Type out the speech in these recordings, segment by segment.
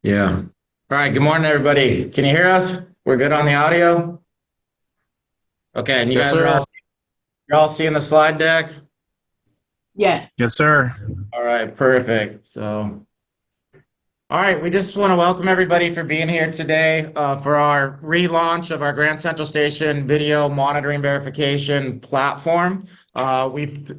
Yeah. All right. Good morning, everybody. Can you hear us? We're good on the audio? Okay. And you Yes, guys are sir. you're all seeing the slide deck? Yeah. Yes, sir. All right. Perfect. All right. We just want to welcome everybody for being here today for our relaunch of our Grand Central Station video monitoring verification platform. We've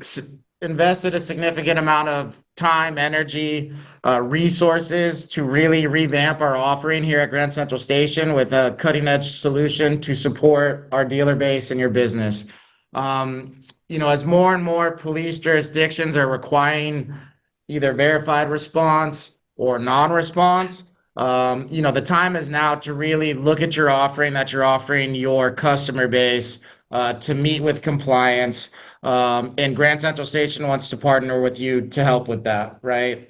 invested a significant amount of time, energy, resources to really revamp our offering here at Grand Central Station with a cutting edge solution to support our dealer base and your business. As more and more police jurisdictions are requiring either verified response or non-response, the time is now to really look at your offering that you're offering your customer base to meet with compliance. And Grand Central Station wants to partner with you to help with that, right?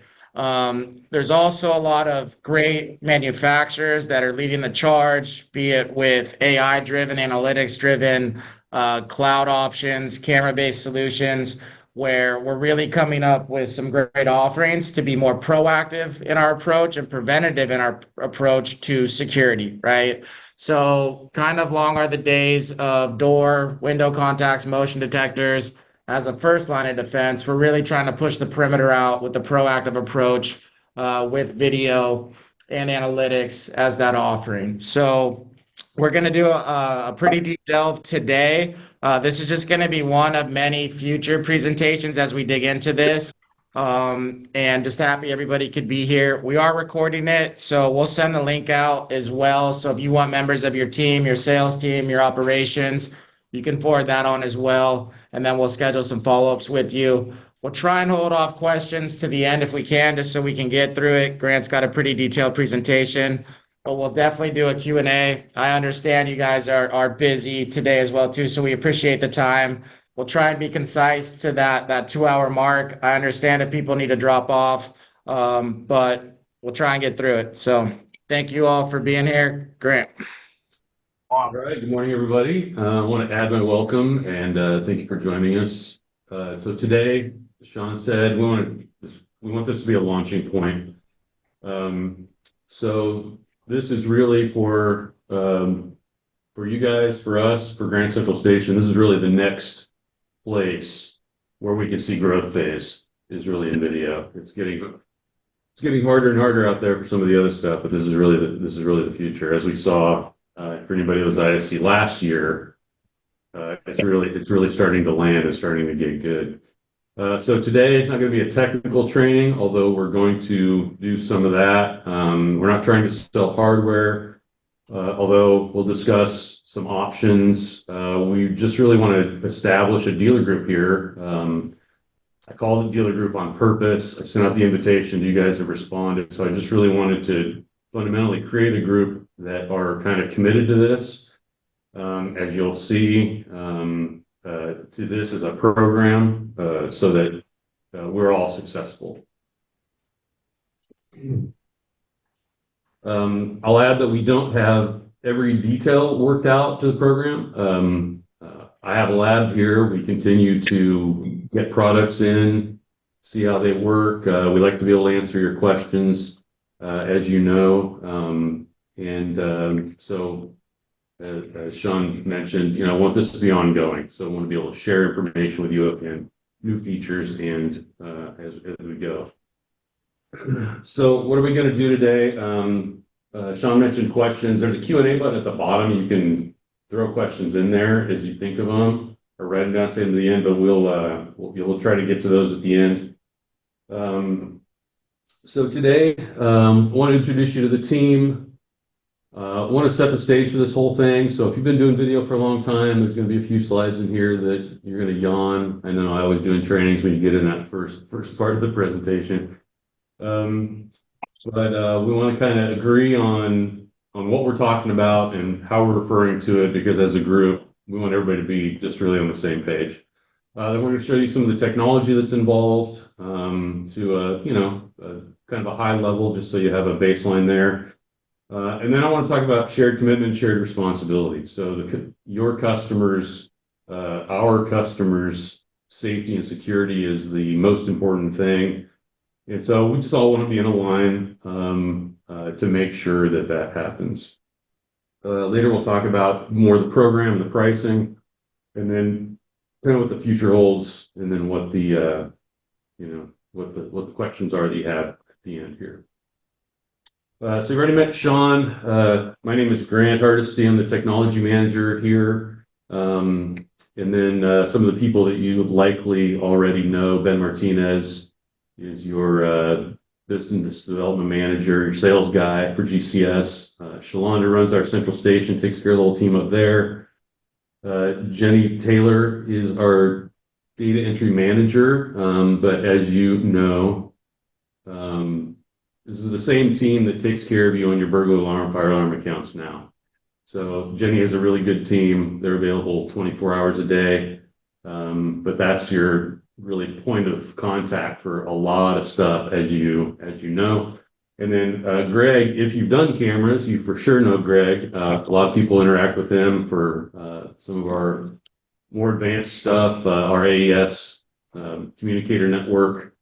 There's also a lot of great manufacturers that are leading the charge, be it with AI driven, analytics driven, cloud options, camera based solutions, where we're really coming up with some great offerings to be more proactive in our approach and preventative in our approach to security, right? So, kind of long are the days of door, window contacts, motion detectors as a first line of defense. We're really trying to push the perimeter out with the proactive approach with video and analytics as that offering. So, we're going to do a pretty deep delve today. This is just going to be one of many future presentations as we dig into this. And just happy everybody could be here. We are recording it, so we'll send the link out as well. So if you want members of your team, your sales team, your operations, you can forward that on as well. And then we'll schedule some follow-ups with you. We'll try and hold off questions to the end if we can, just so we can get through it. Grant's got a pretty detailed presentation, but we'll definitely do a Q&A. I understand you guys are busy today as well too, so we appreciate the time. We'll try and be concise to that 2 hour mark. I understand if people need to drop off, but we'll try and get through it. So thank you all for being here. Grant. All right, good morning, everybody. I want to add my welcome and thank you for joining us. So today, as Sean said, we want this to be a launching point. So this is really for you guys, for us, for Grand Central Station. This is really the next place where we can see growth phase is really in video. It's getting harder and harder out there for some of the other stuff, but this is really the future. As we saw for anybody that was ISC last year, it's really starting to land and starting to get good. So today it's not going to be a technical training, although we're going to do some of that. We're not trying to sell hardware, although we'll discuss some options. We just really want to establish a dealer group here. I called it dealer group on purpose. I sent out the invitation. You guys have responded. So I just really wanted to fundamentally create a group that are kind of committed to this. As you'll see, to this as a program so that we're all successful. I'll add that we don't have every detail worked out to the program. I have a lab here. We continue to get products in, see how they work. We like to be able to answer your questions, as you know. So as Sean mentioned, I want this to be ongoing. So I want to be able to share information with you and new features and as we go. So what are we going to do today? Sean mentioned questions. There's a Q&A button at the bottom. You can throw questions in there as you think of them, or write them down, say them to the end. But we'll try to get to those at the end. So today, I want to introduce you to the team. I want to set the stage for this whole thing. So if you've been doing video for a long time, there's going to be a few slides in here that you're going to yawn. I know I always do in trainings when you get in that first part of the presentation. But we want to kind of agree on what we're talking about and how we're referring to it, because as a group, we want everybody to be just really on the same page. Then we're going to show you some of the technology that's involved to kind of a high level, just so you have a baseline there. And then I want to talk about shared commitment, shared responsibility. So your customers, our customers' safety and security is the most important thing. And so we just all want to be in a line. to make sure that that happens. Later, we'll talk about more of the program and the pricing, and then kind of what the future holds, and then what the what the questions are that you have at the end here. So you already met Sean. My name is Grant Hardesty. I'm the technology manager here. And then some of the people that you likely already know. Ben Martinez is your business development manager, your sales guy for GCS. Shalonda runs our central station, takes care of the whole team up there. Jenny Taylor is our data entry manager, but as you know, this is the same team that takes care of you on your burglar alarm, fire alarm accounts now. So Jenny has a really good team. They're available 24 hours a day, but that's your really point of contact for a lot of stuff, as you know. And then Greg, if you've done cameras, you for sure know Greg. A lot of people interact with him for some of our more advanced stuff, our AES communicator network,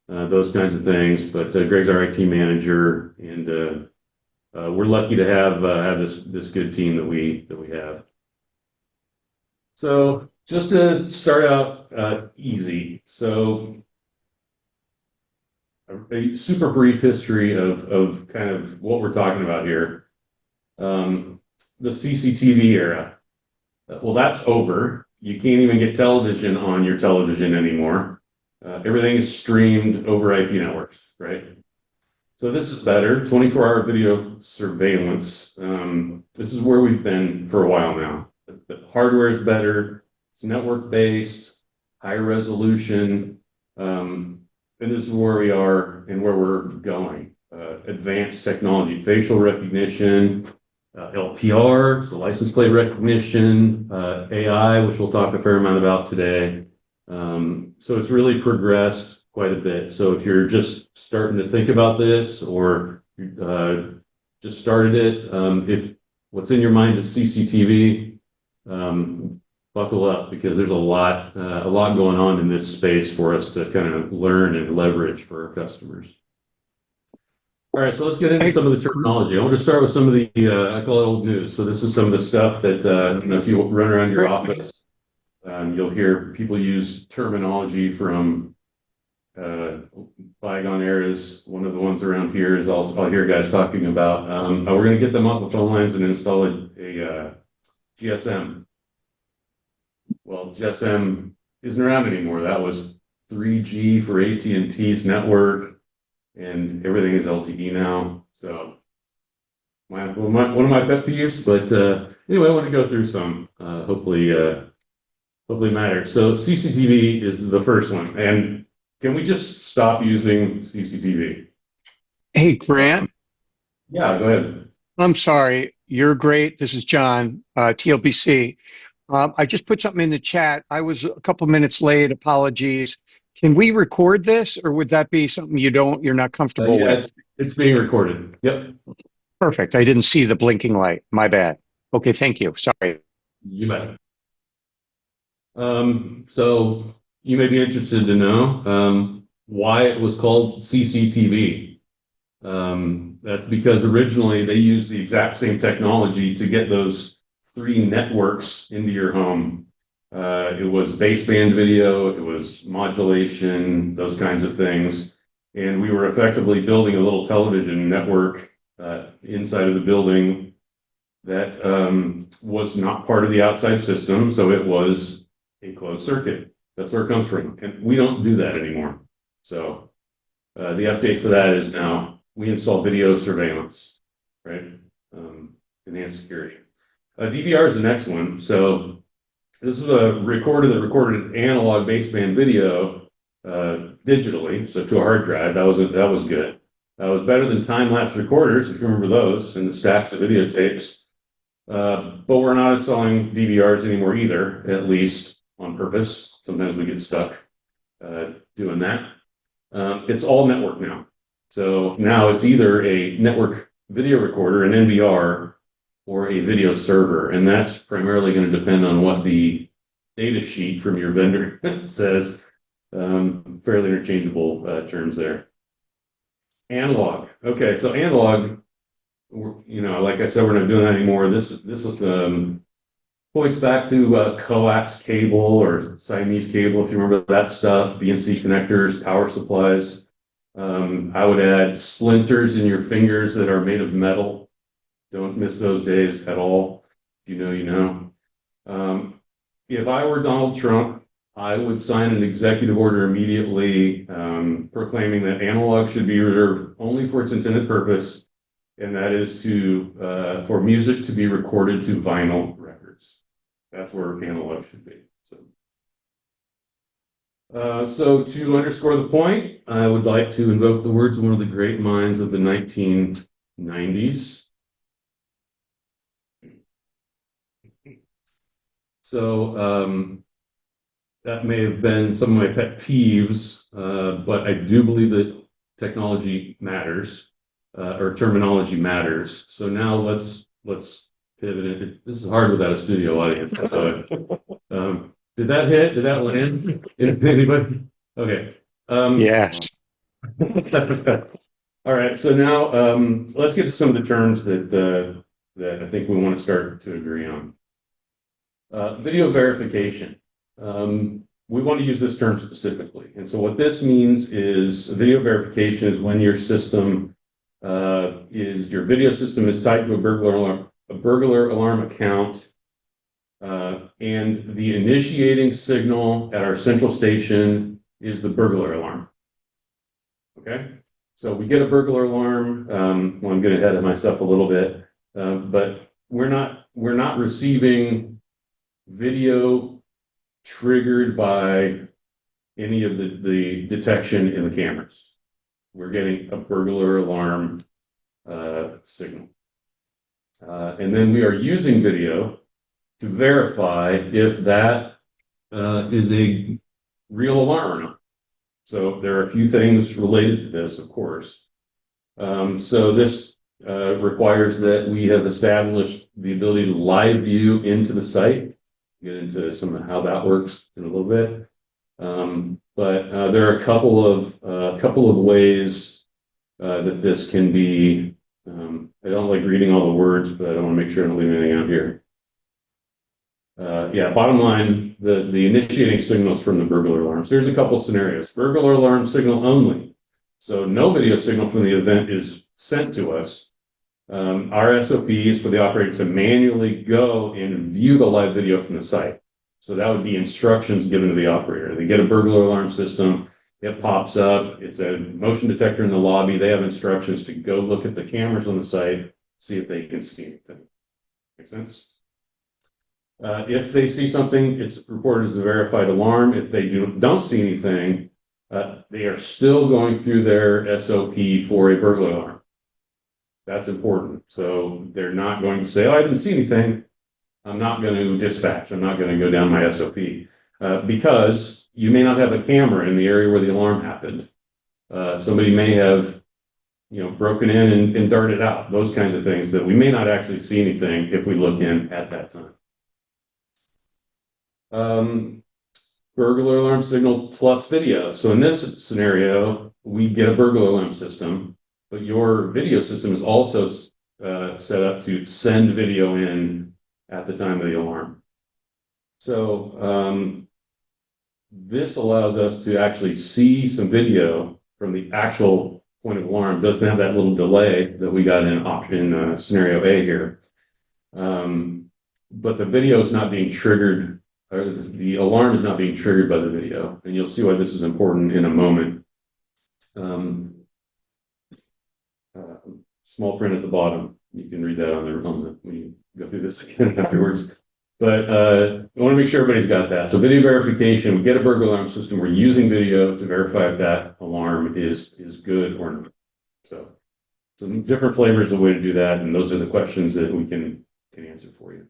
those kinds of things. But Greg's our IT manager, and we're lucky to have this good team that we have. So just to start out easy, so a super brief history of kind of what we're talking about here. The CCTV era. Well, that's over. You can't even get television on your television anymore. Everything is streamed over IP networks, right? So this is better, 24-hour video surveillance. This is where we've been for a while now. The hardware is better, it's network-based, higher resolution, and this is where we are and where we're going. Advanced technology, facial recognition, LPR, so license plate recognition, AI, which we'll talk a fair amount about today. So it's really progressed quite a bit. So if you're just starting to think about this, or just started it, if what's in your mind is CCTV, buckle up, because there's a lot going on in this space for us to kind of learn and leverage for our customers. All right, so let's get into some of the terminology. I want to start with some of the, I call it old news. So this is some of the stuff that, if you run around your office, you'll hear people use terminology from bygone eras. One of the ones around here is also, I'll hear guys talking about, we're going to get them off the phone lines and install a GSM. Well, GSM isn't around anymore. That was 3G for AT&T's network, and everything is LTE now. So one of my pet peeves, but anyway, I want to go through some, hopefully matter. So CCTV is the first one, and can we just stop using CCTV? Hey, Grant. Yeah, go ahead. I'm sorry. You're great. This is John, TLBC. I just put something in the chat. I was a couple minutes late. Apologies. Can we record this, or would that be something you're not comfortable Yeah, with? it's being recorded. Yep. Perfect. I didn't see the blinking light. My bad. Okay, thank you. Sorry. You bet. So you may be interested to know why it was called CCTV. That's because originally they used the exact same technology to get those 3 networks into your home. It was baseband video, it was modulation, those kinds of things. And we were effectively building a little television network inside of the building that was not part of the outside system, so it was a closed circuit. That's where it comes from. And we don't do that anymore. So the update for that is now we install video surveillance, right? Enhanced security. DVR is the next one. So this is a recorder that recorded analog baseband video digitally, so to a hard drive. That was good. That was better than time-lapse recorders, if you remember those, and the stacks of videotapes. But we're not installing DVRs anymore either, at least on purpose. Sometimes we get stuck doing that. It's all network now. So now it's either a network video recorder, an NVR, or a video server. And that's primarily going to depend on what the data sheet from your vendor says. Fairly interchangeable terms there. Analog. Okay, so analog like I said, we're not doing that anymore. This points back to coax cable or Siamese cable, if you remember that stuff, BNC connectors, power supplies. I would add splinters in your fingers that are made of metal. Don't miss those days at all. If you know, you know. If I were Donald Trump, I would sign an executive order immediately proclaiming that analog should be reserved only for its intended purpose, and that is for music to be recorded to vinyl records. That's where analog should be. So to underscore the point, I would like to invoke the words of one of the great minds of the 1990s. So that may have been some of my pet peeves, but I do believe that technology matters, or terminology matters. So now let's pivot it. This is hard without a studio audience. Did that hit? Did that land? Anybody? Okay. Yes. All right. So now let's get to some of the terms that I think we want to start to agree on. Video verification. We want to use this term specifically. And so what this means is video verification is when your video system is tied to a burglar alarm account, and the initiating signal at our central station is the burglar alarm. Okay, so we get a burglar alarm. Well, I'm getting ahead of myself a little bit, but we're not receiving video triggered by any of the detection in the cameras. We're getting a burglar alarm signal, and then we are using video to verify if that is a real alarm or not. So there are a few things related to this, of course. So this requires that we have established the ability to live view into the site. Get into some of how that works in a little bit. But there are a couple of ways that this can be. I don't like reading all the words, but I want to make sure I don't leave anything out here. Yeah, bottom line, the initiating signals from the burglar alarm. So there's a couple scenarios. Burglar alarm signal only. So no video signal from the event is sent to us. Our SOP is for the operator to manually go and view the live video from the site. So that would be instructions given to the operator. They get a burglar alarm system, it pops up, it's a motion detector in the lobby. They have instructions to go look at the cameras on the site, see if they can see anything. Make sense? If they see something, it's reported as a verified alarm. If they don't see anything, they are still going through their SOP for a burglar alarm. That's important. So they're not going to say, oh, I didn't see anything. I'm not going to dispatch. I'm not going to go down my SOP because you may not have a camera in the area where the alarm happened. Somebody may have, broken in and darted out. Those kinds of things that we may not actually see anything if we look in at that time. Burglar alarm signal plus video. So in this scenario, we get a burglar alarm system, but your video system is also set up to send video in at the time of the alarm. So this allows us to actually see some video from the actual point of alarm. It doesn't have that little delay that we got in scenario A here. But the video is not being triggered, or the alarm is not being triggered by the video. And you'll see why this is important in a moment. Small print at the bottom. You can read that on the when you go through this again afterwards. But I want to make sure everybody's got that. So video verification, we get a burglar alarm system. We're using video to verify if that alarm is good or not. So some different flavors of way to do that. And those are the questions that we can answer for you.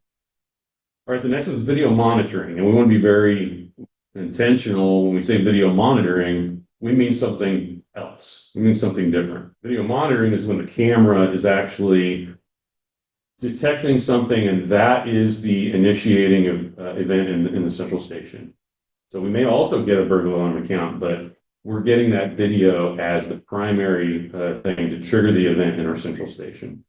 All right, the next one is video monitoring. And we want to be very intentional when we say video monitoring. We mean something else. We mean something different. Video monitoring is when the camera is actually detecting something, and that is the initiating event in the central station. So we may also get a burglar alarm account, but we're getting that video as the primary thing to trigger the event in our central station.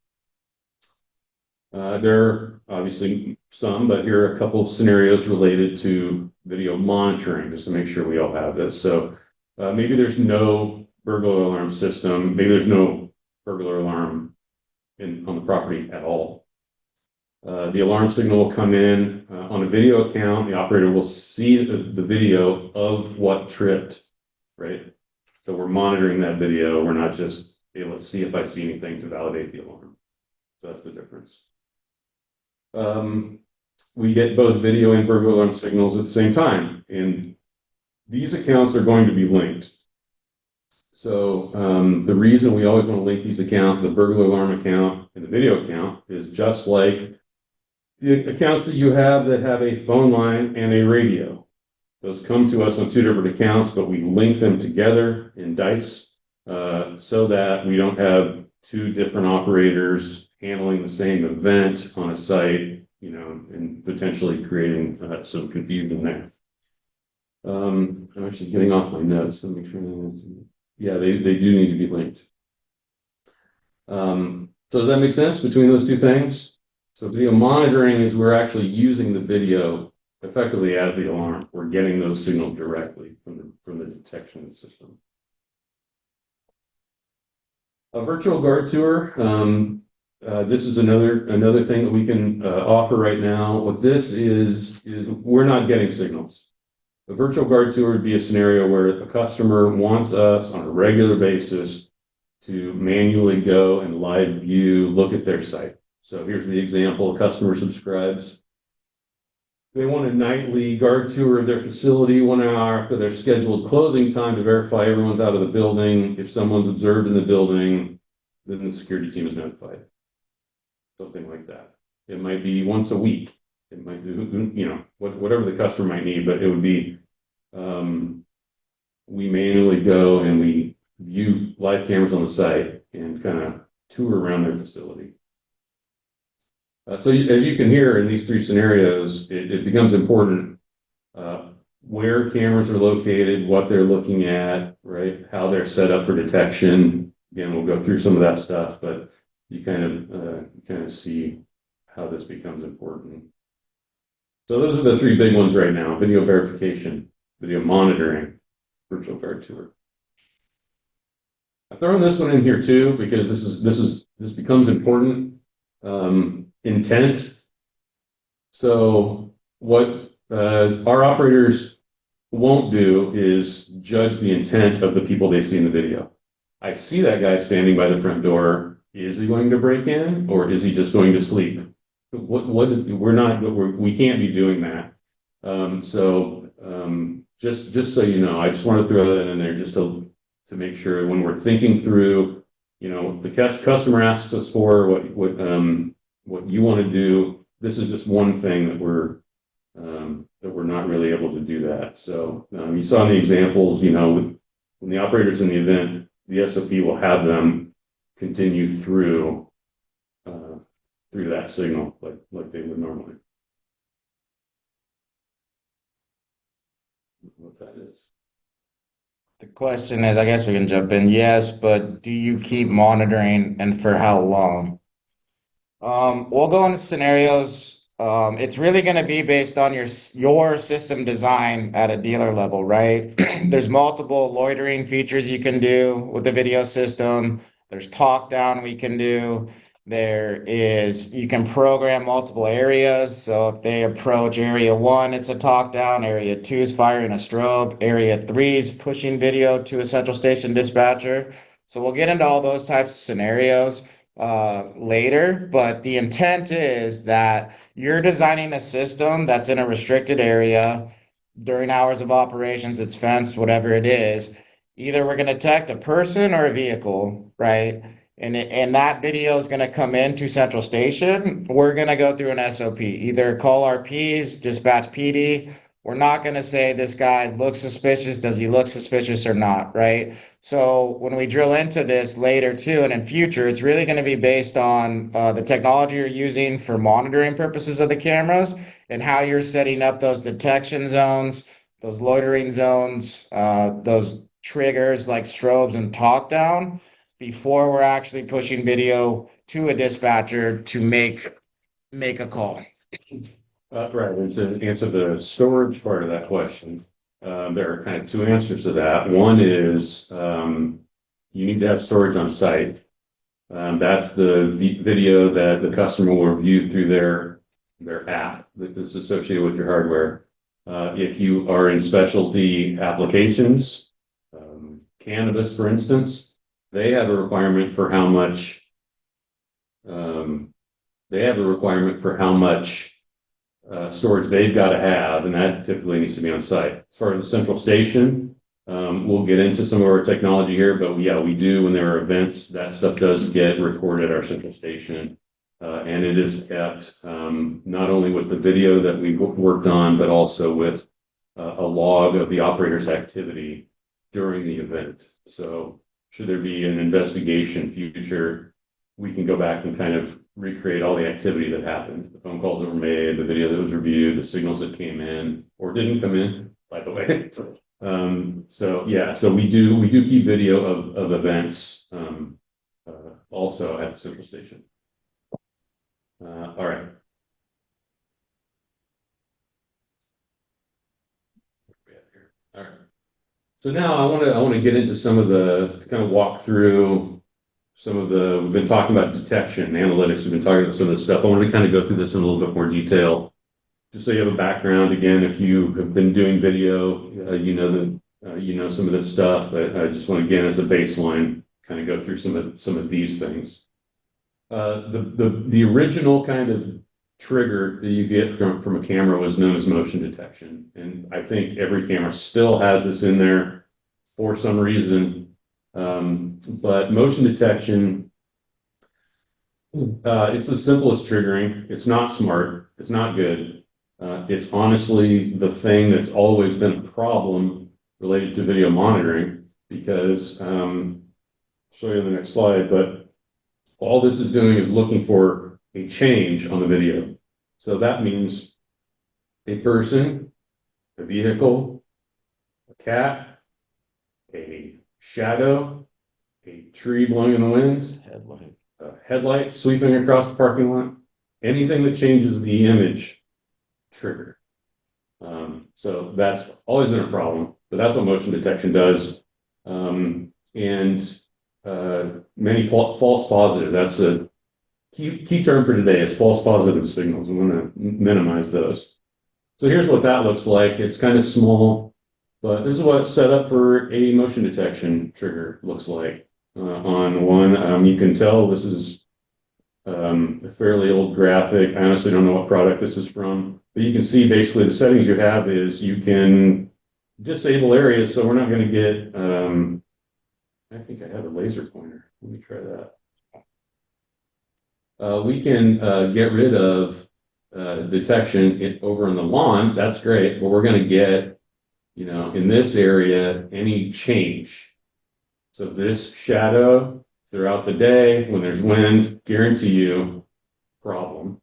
There are obviously some, but here are a couple of scenarios related to video monitoring, just to make sure we all have this. So maybe there's no burglar alarm system, maybe there's no burglar alarm on the property at all. The alarm signal will come in on a video account. The operator will see the video of what tripped, right? So we're monitoring that video. We're not just, hey, let's see if I see anything to validate the alarm. So that's the difference. We get both video and burglar alarm signals at the same time, and these accounts are going to be linked. So the reason we always want to link these accounts, the burglar alarm account and the video account, is just like the accounts that you have that have a phone line and a radio. Those come to us on two different accounts, but we link them together in DICE so that we don't have two different operators handling the same event on a site, you know, and potentially creating some confusion there. I'm actually getting off my notes, so make sure. Yeah, they do need to be linked. So does that make sense between those two things? So video monitoring is we're actually using the video effectively as the alarm. We're getting those signals directly from the detection system. A virtual guard tour. This is another thing that we can offer right now. What this is we're not getting signals. A virtual guard tour would be a scenario where a customer wants us on a regular basis to manually go and live view, look at their site. So here's the example: a customer subscribes. They want a nightly guard tour of their facility 1 hour after their scheduled closing time to verify everyone's out of the building. If someone's observed in the building, then the security team is notified. Something like that. It might be once a week. It might be, you know, whatever the customer might need, but it would be, we manually go and we view live cameras on the site and kind of tour around their facility. So as you can hear in these three scenarios, it becomes important where cameras are located, what they're looking at, right? How they're set up for detection. Again, we'll go through some of that stuff, but you kind of see how this becomes important. So those are the three big ones right now: video verification, video monitoring, virtual guard tour. I'm throwing this one in here too because this becomes important. Intent. So what our operators won't do is judge the intent of the people they see in the video. I see that guy standing by the front door. Is he going to break in, or is he just going to sleep? We can't be doing that. Just so you know, I just want to throw that in there just to make sure when we're thinking through, you know, the customer asks us for what you want to do. This is just one thing that we're not really able to do that. So you saw in the examples, you know, when the operator's in the event, the SOP will have them continue through that signal like they would normally. What that is. The question is, I guess we can jump in. Yes, but do you keep monitoring and for how long? We'll go into scenarios. It's really going to be based on your system design at a dealer level, right? There's multiple loitering features you can do with the video system. There's talk down we can do. You can program multiple areas. So if they approach area 1, it's a talk down. Area 2 is firing a strobe. Area 3 is pushing video to a central station dispatcher. So we'll get into all those types of scenarios later, but the intent is that you're designing a system that's in a restricted area during hours of operations. It's fenced, whatever it is. Either we're going to detect a person or a vehicle, right? And that video is going to come into central station. We're going to go through an SOP, either call RPs, dispatch PD. We're not going to say this guy looks suspicious. Does he look suspicious or not, right? So when we drill into this later too, and in future, it's really going to be based on the technology you're using for monitoring purposes of the cameras and how you're setting up those detection zones, those loitering zones, those triggers like strobes and talk down before we're actually pushing video to a dispatcher to make make a call. Right, and to answer the storage part of that question, there are kind of two answers to that. One is, you need to have storage on site. That's the video that the customer will view through their app that is associated with your hardware. If you are in specialty applications, cannabis, for instance, they have a requirement for how much, storage they've got to have, and that typically needs to be on site. As far as the central station, we'll get into some of our technology here, but yeah, we do, when there are events, that stuff does get recorded at our central station. And it is kept, not only with the video that we worked on, but also with a log of the operator's activity during the event. So should there be an investigation future, we can go back and kind of recreate all the activity that happened, the phone calls that were made, the video that was reviewed, the signals that came in or didn't come in, by the way. So yeah, so we do keep video of events, also at the central station. All right. All right. So now I want to get into some of to kind of walk through we've been talking about detection, analytics, we've been talking about some of this stuff. I want to kind of go through this in a little bit more detail, just so you have a background. Again, if you have been doing video, you know some of this stuff, but I just want to, again, as a baseline, kind of go through some of these things. The original kind of trigger that you get from a camera was known as motion detection. And I think every camera still has this in there for some reason. But motion detection, it's the simplest triggering. It's not smart. It's not good. It's honestly the thing that's always been a problem related to video monitoring, because I'll show you on the next slide, but all this is doing is looking for a change on the video. So that means a person, a vehicle, a cat, a shadow, a tree blowing in the wind, a headlight sweeping across the parking lot, anything that changes the image trigger. So that's always been a problem, but that's what motion detection does. Many false positive, that's a key term for today, is false positive signals. I'm going to minimize those. So here's what that looks like. It's kind of small, but this is what set up for a motion detection trigger looks like. On one, you can tell this is a fairly old graphic. I honestly don't know what product this is from, but you can see basically the settings you have is you can disable areas. So we're not going to get, I think I have a laser pointer. Let me try that. We can get rid of detection over on the lawn. That's great, but we're going to get, in this area, any change. So this shadow throughout the day, when there's wind, guarantee you problem.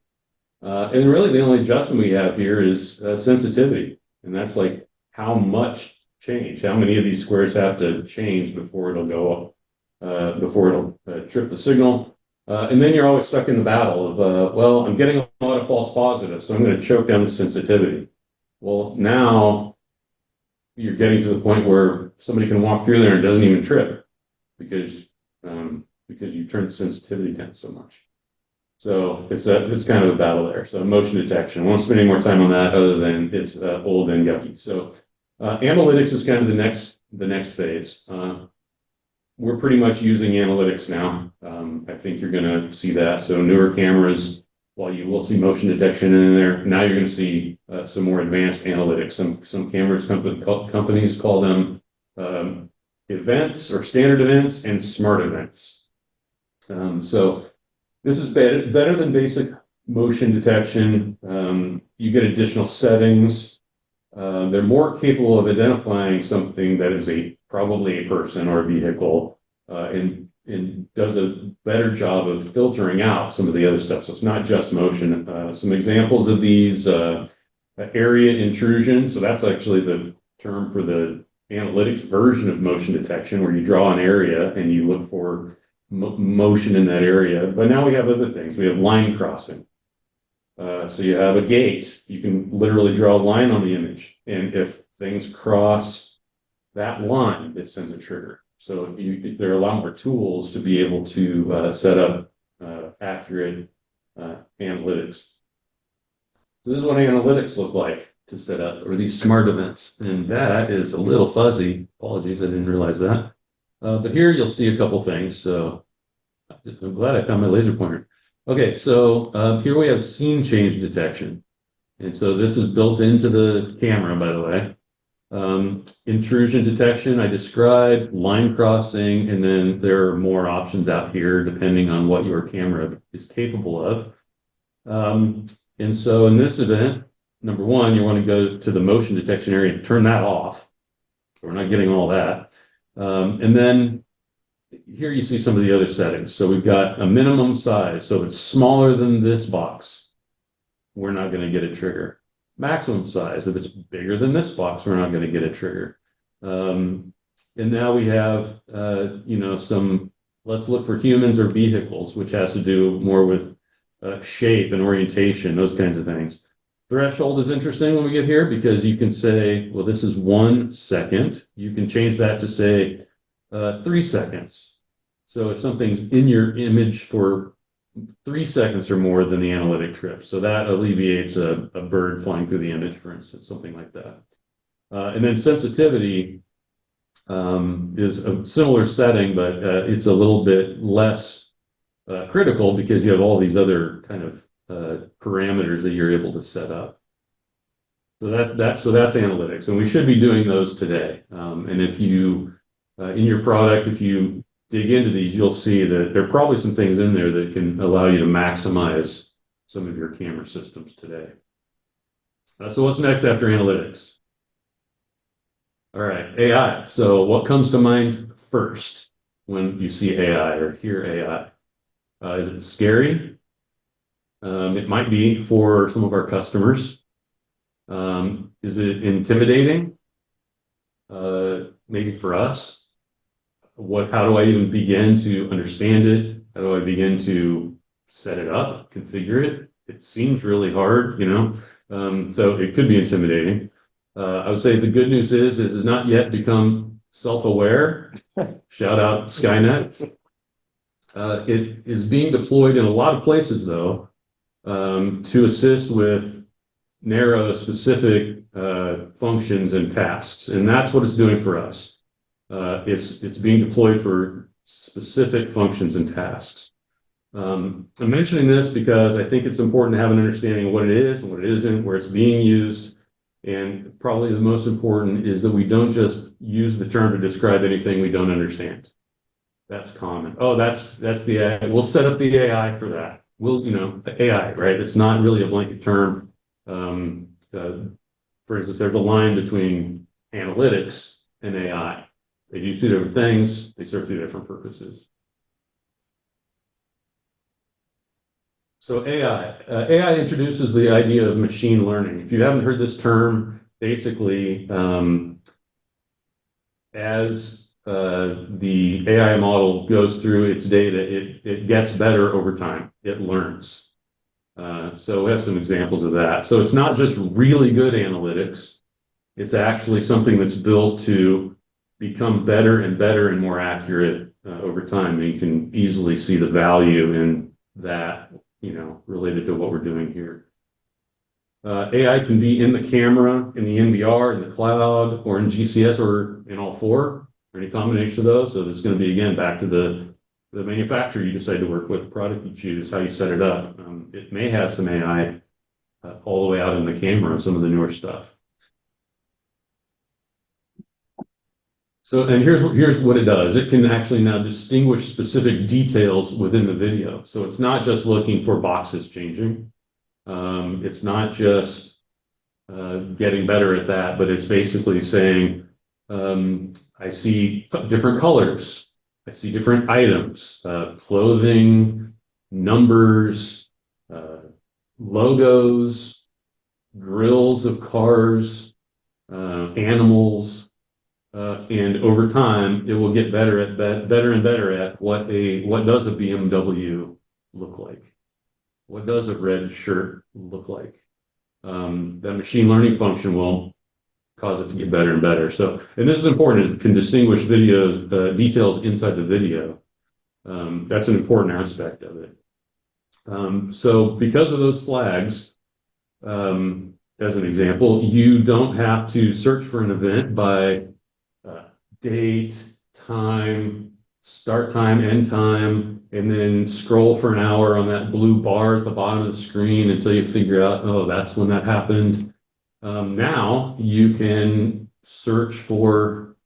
And really the only adjustment we have here is sensitivity. And that's like how much change, how many of these squares have to change before it'll go up, before it'll trip the signal. And then you're always stuck in the battle of, well, I'm getting a lot of false positives, so I'm going to choke down the sensitivity. Well, now you're getting to the point where somebody can walk through there and it doesn't even trip because you turned the sensitivity down so much. So it's kind of a battle there. So motion detection, I won't spend any more time on that other than it's old and yucky. So analytics is kind of the next phase. We're pretty much using analytics now. I think you're going to see that. So newer cameras, while you will see motion detection in there, now you're going to see some more advanced analytics. Some cameras companies call them events or standard events and smart events. So this is better than basic motion detection. You get additional settings. They're more capable of identifying something that is probably a person or a vehicle, and does a better job of filtering out some of the other stuff. So it's not just motion. Some examples of these, area intrusion. So that's actually the term for the analytics version of motion detection, where you draw an area and you look for motion in that area. But now we have other things. We have line crossing. So you have a gate, you can literally draw a line on the image, and if things cross that line, it sends a trigger. So there are a lot more tools to be able to set up accurate analytics. So this is what analytics look like to set up, or these smart events. And that is a little fuzzy. Apologies, I didn't realize that. But here you'll see a couple things. So I'm glad I found my laser pointer. Okay, so here we have scene change detection. And so this is built into the camera, by the way. Intrusion detection, I described, line crossing, and then there are more options out here depending on what your camera is capable of. And so in this event, number one, you want to go to the motion detection area and turn that off. We're not getting all that. And then here you see some of the other settings. So we've got a minimum size. So if it's smaller than this box, we're not going to get a trigger. Maximum size. If it's bigger than this box, we're not going to get a trigger. And now we have, some, let's look for humans or vehicles, which has to do more with shape and orientation, those kinds of things. Threshold is interesting when we get here because you can say, well, this is 1 second. You can change that to say 3 seconds. So if something's in your image for 3 seconds or more, than the analytic trip. So that alleviates a bird flying through the image, for instance, something like that. And then sensitivity is a similar setting, but it's a little bit less critical because you have all these other kind of parameters that you're able to set up. So that's analytics, and we should be doing those today. And if you in your product, if you dig into these, you'll see that there are probably some things in there that can allow you to maximize some of your camera systems today. So what's next after analytics? All right, AI. So what comes to mind first when you see AI or hear AI? Is it scary? It might be for some of our customers. Is it intimidating? Maybe for us. How do I even begin to understand it? How do I begin to set it up, configure it? It seems really hard, so it could be intimidating. I would say the good news is it's not yet become self-aware. Shout out Skynet. It is being deployed in a lot of places, though, to assist with narrow, specific functions and tasks, and that's what it's doing for us. It's being deployed for specific functions and tasks. I'm mentioning this because I think it's important to have an understanding of what it is and what it isn't, where it's being used, and probably the most important is that we don't just use the term to describe anything we don't understand. That's common. Oh, that's the AI. We'll set up the AI for that. AI, right? It's not really a blanket term. For instance, there's a line between analytics and AI. They do two different things. They serve two different purposes. So AI introduces the idea of machine learning. If you haven't heard this term, basically, as the AI model goes through its data, it gets better over time. It learns. So we have some examples of that. So it's not just really good analytics. It's actually something that's built to become better and better and more accurate over time. And you can easily see the value in that, related to what we're doing here. AI can be in the camera, in the NVR, in the cloud, or in GCS, or in all four, or any combination of those. So this is going to be, again, back to the manufacturer you decide to work with, the product you choose, how you set it up. It may have some AI all the way out in the camera on some of the newer stuff. So, and here's what it does. It can actually now distinguish specific details within the video. So it's not just looking for boxes changing. It's not just getting better at that, but it's basically saying, I see different colors. I see different items, clothing, numbers, logos, grills of cars, animals. And over time, it will get better and better at what does a BMW look like. what does a red shirt look like? That machine learning function will cause it to get better and better. So, and this is important, it can distinguish videos, details inside the video. That's an important aspect of it. So because of those flags, as an example, you don't have to search for an event by date, time, start time, end time, and then scroll for an hour on that blue bar at the bottom of the screen until you figure out, oh, that's when that happened. Now you can search for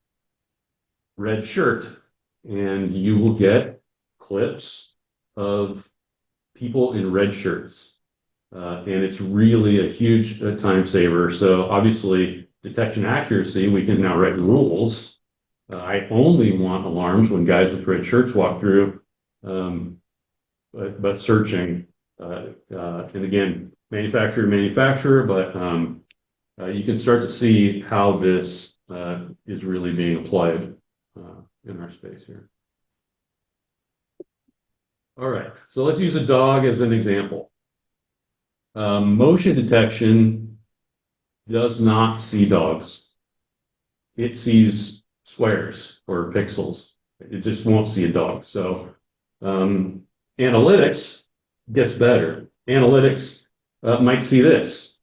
red shirt and you will get clips of people in red shirts. And it's really a huge time saver. So obviously detection accuracy, we can now write rules. I only want alarms when guys with red shirts walk through, but searching, and again, manufacturer to manufacturer, but you can start to see how this is really being applied in our space here. All right, so let's use a dog as an example. Motion detection does not see dogs. It sees squares or pixels. It just won't see a dog. So analytics gets better. Analytics might see this.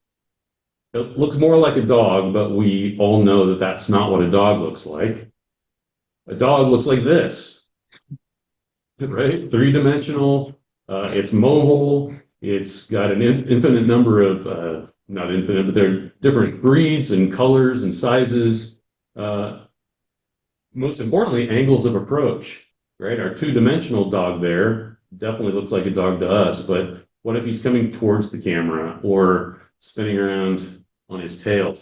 It looks more like a dog, but we all know that that's not what a dog looks like. A dog looks like this, right? Three-dimensional. It's mobile. It's got an infinite number of, not infinite, but there are different breeds and colors and sizes. Most importantly, angles of approach, right? Our two-dimensional dog there definitely looks like a dog to us, but what if he's coming towards the camera or spinning around on his tail?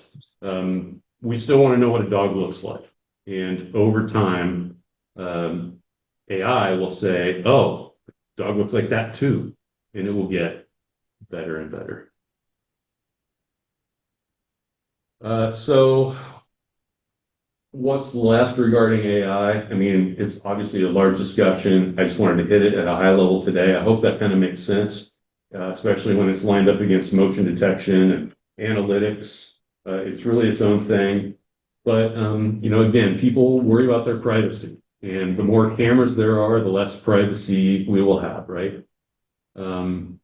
We still want to know what a dog looks like. And over time, AI will say, oh, dog looks like that too. And it will get better and better. So what's left regarding AI? I mean, it's obviously a large discussion. I just wanted to hit it at a high level today. I hope that kind of makes sense, especially when it's lined up against motion detection and analytics. It's really its own thing. But, you know, again, people worry about their privacy. And the more cameras there are, the less privacy we will have, right? And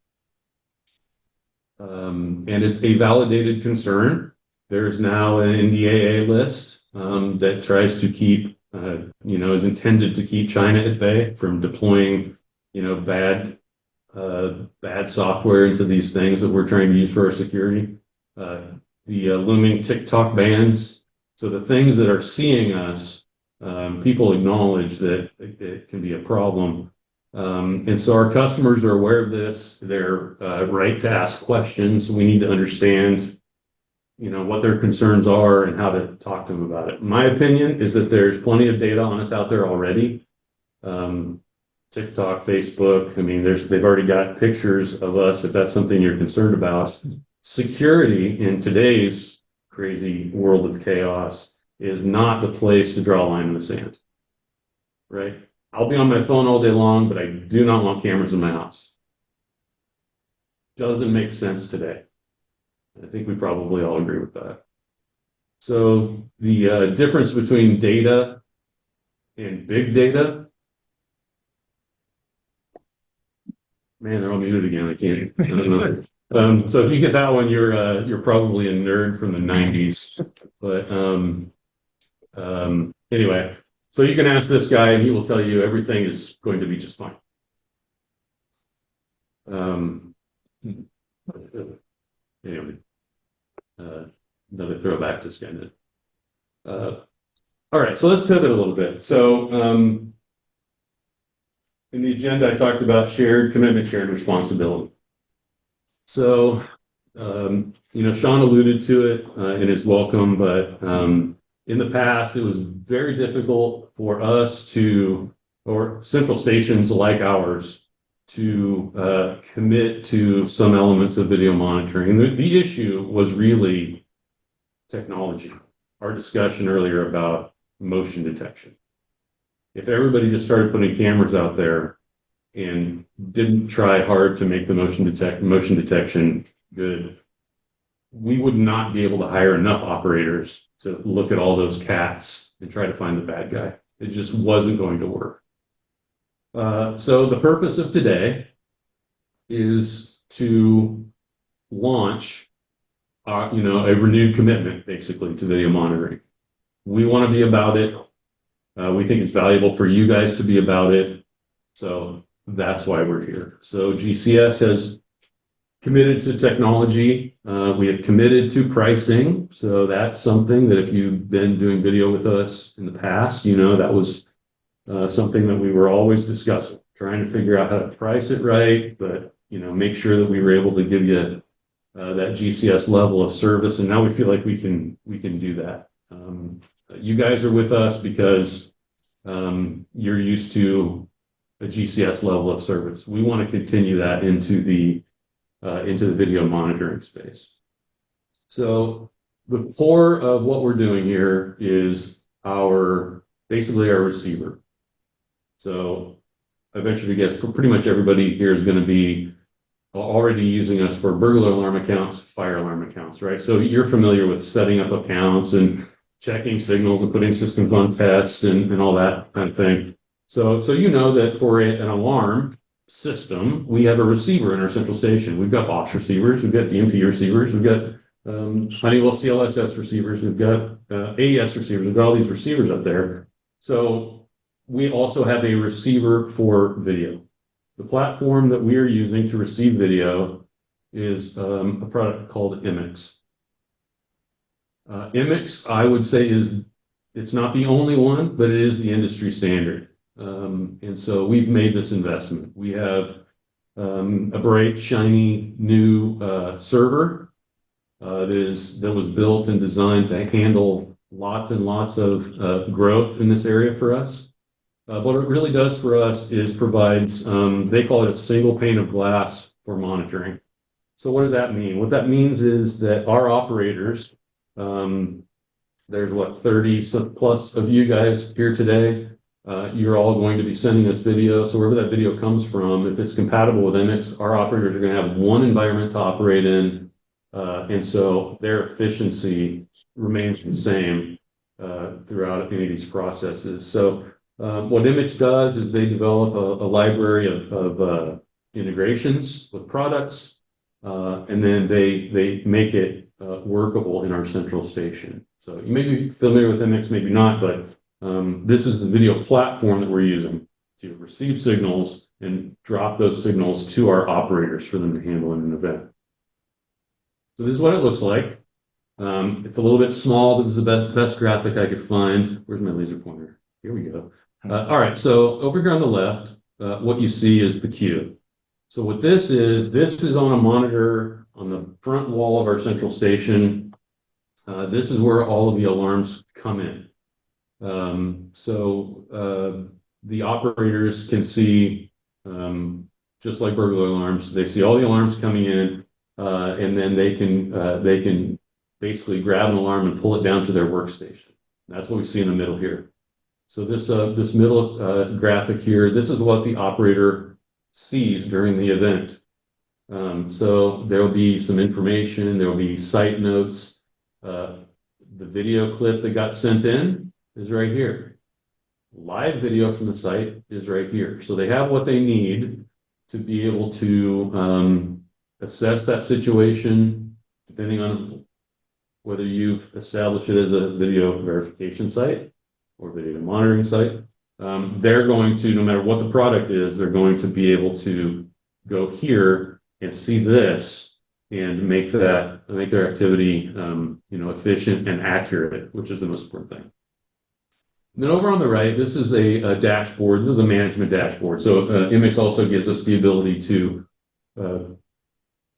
it's a validated concern. There's now an NDAA list that tries to keep, you know, is intended to keep China at bay from deploying, you know, bad software into these things that we're trying to use for our security. The looming TikTok bans. So the things that are seeing us, people acknowledge that it can be a problem. And so our customers are aware of this. They're right to ask questions. We need to understand, you know, what their concerns are and how to talk to them about it. My opinion is that there's plenty of data on us out there already. TikTok, Facebook, I mean, they've already got pictures of us if that's something you're concerned about. Security in today's crazy world of chaos is not the place to draw a line in the sand, right? I'll be on my phone all day long, but I do not want cameras in my house. Doesn't make sense today. I think we probably all agree with that. So the difference between data and big data, man, they're all muted again. I don't know. So if you get that one, you're probably a nerd from the 90s. But anyway, so you can ask this guy and he will tell you everything is going to be just fine. Anyway, another throwback to Skynet. All right, so let's pivot a little bit. So in the agenda, I talked about shared commitment, shared responsibility. So, you know, Sean alluded to it in his welcome, but in the past, it was very difficult for us to, or central stations like ours, to commit to some elements of video monitoring. And the issue was really technology. Our discussion earlier about motion detection. If everybody just started putting cameras out there, and didn't try hard to make the motion detection good, we would not be able to hire enough operators to look at all those cats and try to find the bad guy. It just wasn't going to work. So the purpose of today is to launch, a renewed commitment basically to video monitoring. We want to be about it. We think it's valuable for you guys to be about it. So that's why we're here. So GCS has committed to technology. We have committed to pricing. So that's something that if you've been doing video with us in the past, that was something that we were always discussing, trying to figure out how to price it right, but make sure that we were able to give you that GCS level of service. And now we feel like we can do that. You guys are with us because you're used to a GCS level of service. We want to continue that into the video monitoring space. So the core of what we're doing here is basically our receiver. So I venture to guess pretty much everybody here is going to be already using us for burglar alarm accounts, fire alarm accounts, right? So you're familiar with setting up accounts and checking signals and putting systems on test and all that kind of thing. So you know that for an alarm system, we have a receiver in our central station. We've got box receivers, we've got DMP receivers, we've got Honeywell CLSS receivers, we've got AES receivers, we've got all these receivers up there. So we also have a receiver for video. The platform that we are using to receive video is a product called IMIX. IMIX, I would say, it's not the only one, but it is the industry standard. And so we've made this investment. We have a bright, shiny new server that was built and designed to handle lots and lots of growth in this area for us. What it really does for us is provides, they call it a single pane of glass for monitoring. So what does that mean? What that means is that our operators, there's 30 plus of you guys here today. You're all going to be sending us video. So wherever that video comes from, if it's compatible with MX, our operators are going to have one environment to operate in. And so their efficiency remains the same throughout any of these processes. So what IMIX does is they develop a library of integrations with products, and then they make it workable in our central station. So you may be familiar with IMIX, maybe not, but this is the video platform that we're using to receive signals and drop those signals to our operators for them to handle in an event. So this is what it looks like. It's a little bit small, but this is the best graphic I could find. Where's my laser pointer? Here we go. All right, so over here on the left, what you see is the queue. So what this is on a monitor on the front wall of our central station. This is where all of the alarms come in. So the operators can see, just like burglar alarms, they see all the alarms coming in, and then they can basically grab an alarm and pull it down to their workstation. That's what we see in the middle here. So this middle graphic here, this is what the operator sees during the event. So there will be some information, there will be site notes. The video clip that got sent in is right here. Live video from the site is right here. So they have what they need to be able to assess that situation, depending on whether you've established it as a video verification site or video monitoring site. They're going to, no matter what the product is, they're going to be able to go here and see this and make their activity efficient and accurate, which is the most important thing. And then over on the right, this is a dashboard. This is a management dashboard. So IMIX also gives us the ability to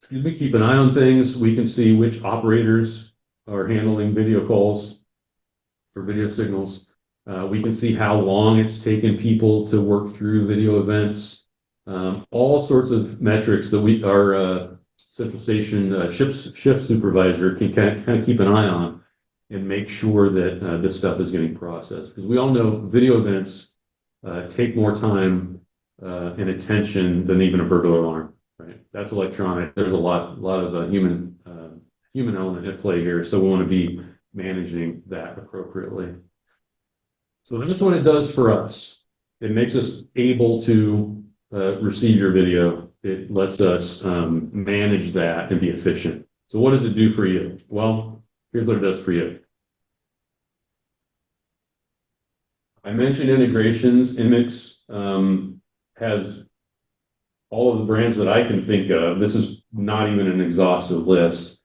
keep an eye on things. We can see which operators are handling video calls for video signals. We can see how long it's taken people to work through video events. All sorts of metrics that our central station shift supervisor can kind of keep an eye on and make sure that this stuff is getting processed. Because we all know video events take more time and attention than even a burglar alarm, right? That's electronic. There's a lot of human element at play here, so we want to be managing that appropriately. So that's what it does for us. It makes us able to receive your video. It lets us manage that and be efficient. So what does it do for you? Well, here's what it does for you. I mentioned integrations. Immix has all of the brands that I can think of. This is not even an exhaustive list.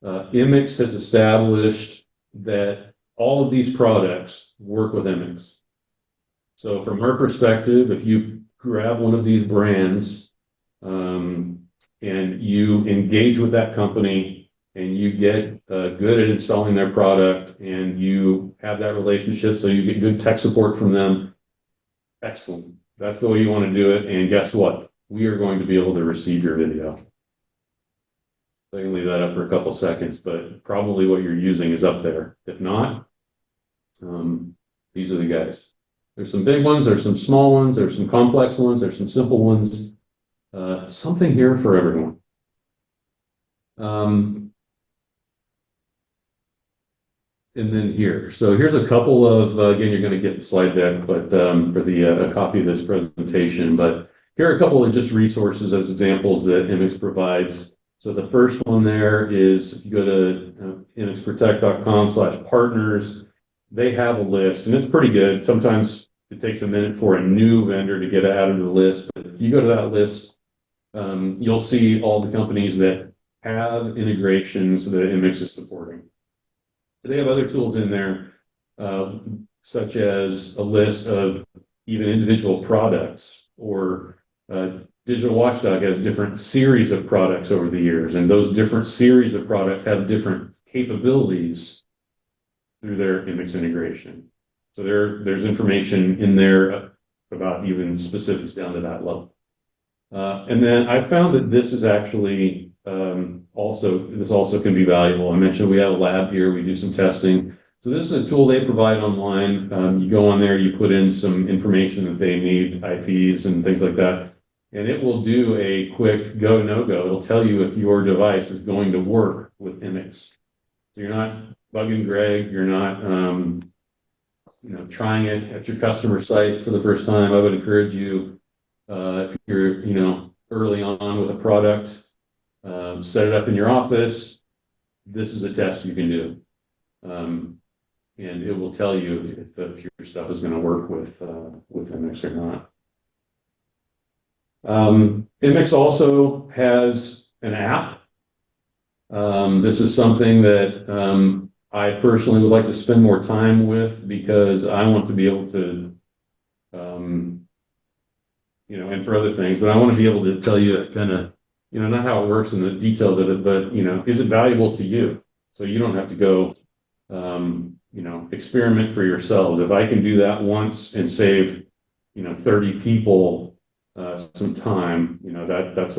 Immix has established that all of these products work with Immix. So from our perspective, if you grab one of these brands and you engage with that company and you get good at installing their product and you have that relationship, so you get good tech support from them, excellent. That's the way you want to do it. And guess what? We are going to be able to receive your video. So I can leave that up for a couple seconds, but probably what you're using is up there. If not, these are the guys. There's some big ones, there's some small ones, there's some complex ones, there's some simple ones. Something here for everyone. And then here. So here's a couple of, again, you're going to get the slide deck, but for the a copy of this presentation. But here are a couple of just resources as examples that Immix provides. So the first one there is, if you go to immixprotect.com/partners, they have a list, and it's pretty good. Sometimes it takes a minute for a new vendor to get added to the list, but if you go to that list, you'll see all the companies that have integrations that Immix is supporting. They have other tools in there, such as a list of even individual products, or Digital Watchdog has different series of products over the years, and those different series of products have different capabilities through their Immix integration. So there's information in there about even specifics down to that level. And then I found that this is actually also can be valuable. I mentioned we have a lab here, we do some testing. So this is a tool they provide online. You go on there, you put in some information that they need, IPs and things like that, and it will do a quick go, no go. It'll tell you if your device is going to work with Immix. So you're not bugging Greg, you're not trying it at your customer site for the first time. I would encourage you, if you're early on with a product, set it up in your office. This is a test you can do, and it will tell you if your stuff is going to work with Immix or not. Immix also has an app. This is something that I personally would like to spend more time with, because I want to be able to, and for other things, but I want to be able to tell you kind of, not how it works and the details of it, but, is it valuable to you? So you don't have to go, experiment for yourselves. If I can do that once and save, 30 people some time, that's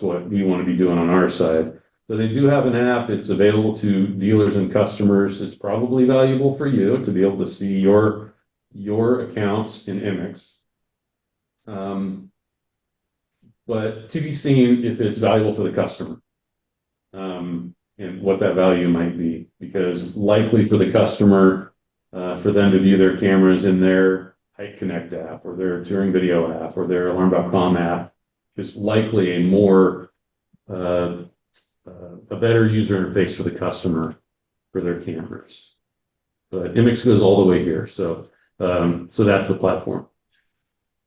what we want to be doing on our side. So they do have an app. It's available to dealers and customers. It's probably valuable for you to be able to see your accounts in Immix. But to be seen if it's valuable for the customer, and what that value might be, because likely for the customer, for them to view their cameras in their Hike Connect app or their Touring Video app or their Alarm.com app is likely a more a better user interface for the customer for their cameras. But Immix goes all the way here, so that's the platform.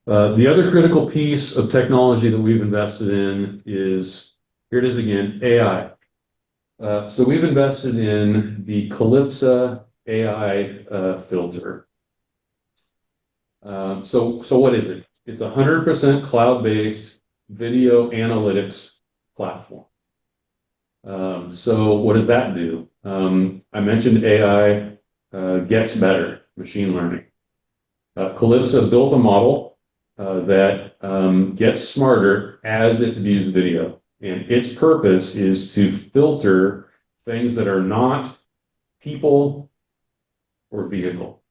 The other critical piece of technology that we've invested in is, here it is again, AI. So we've invested in the Calypsa AI filter. So what is it? It's 100% cloud-based video analytics platform. So what does that do? I mentioned AI gets better, machine learning. Calypsa built a model that gets smarter as it views video. And its purpose is to filter things that are not people or vehicle,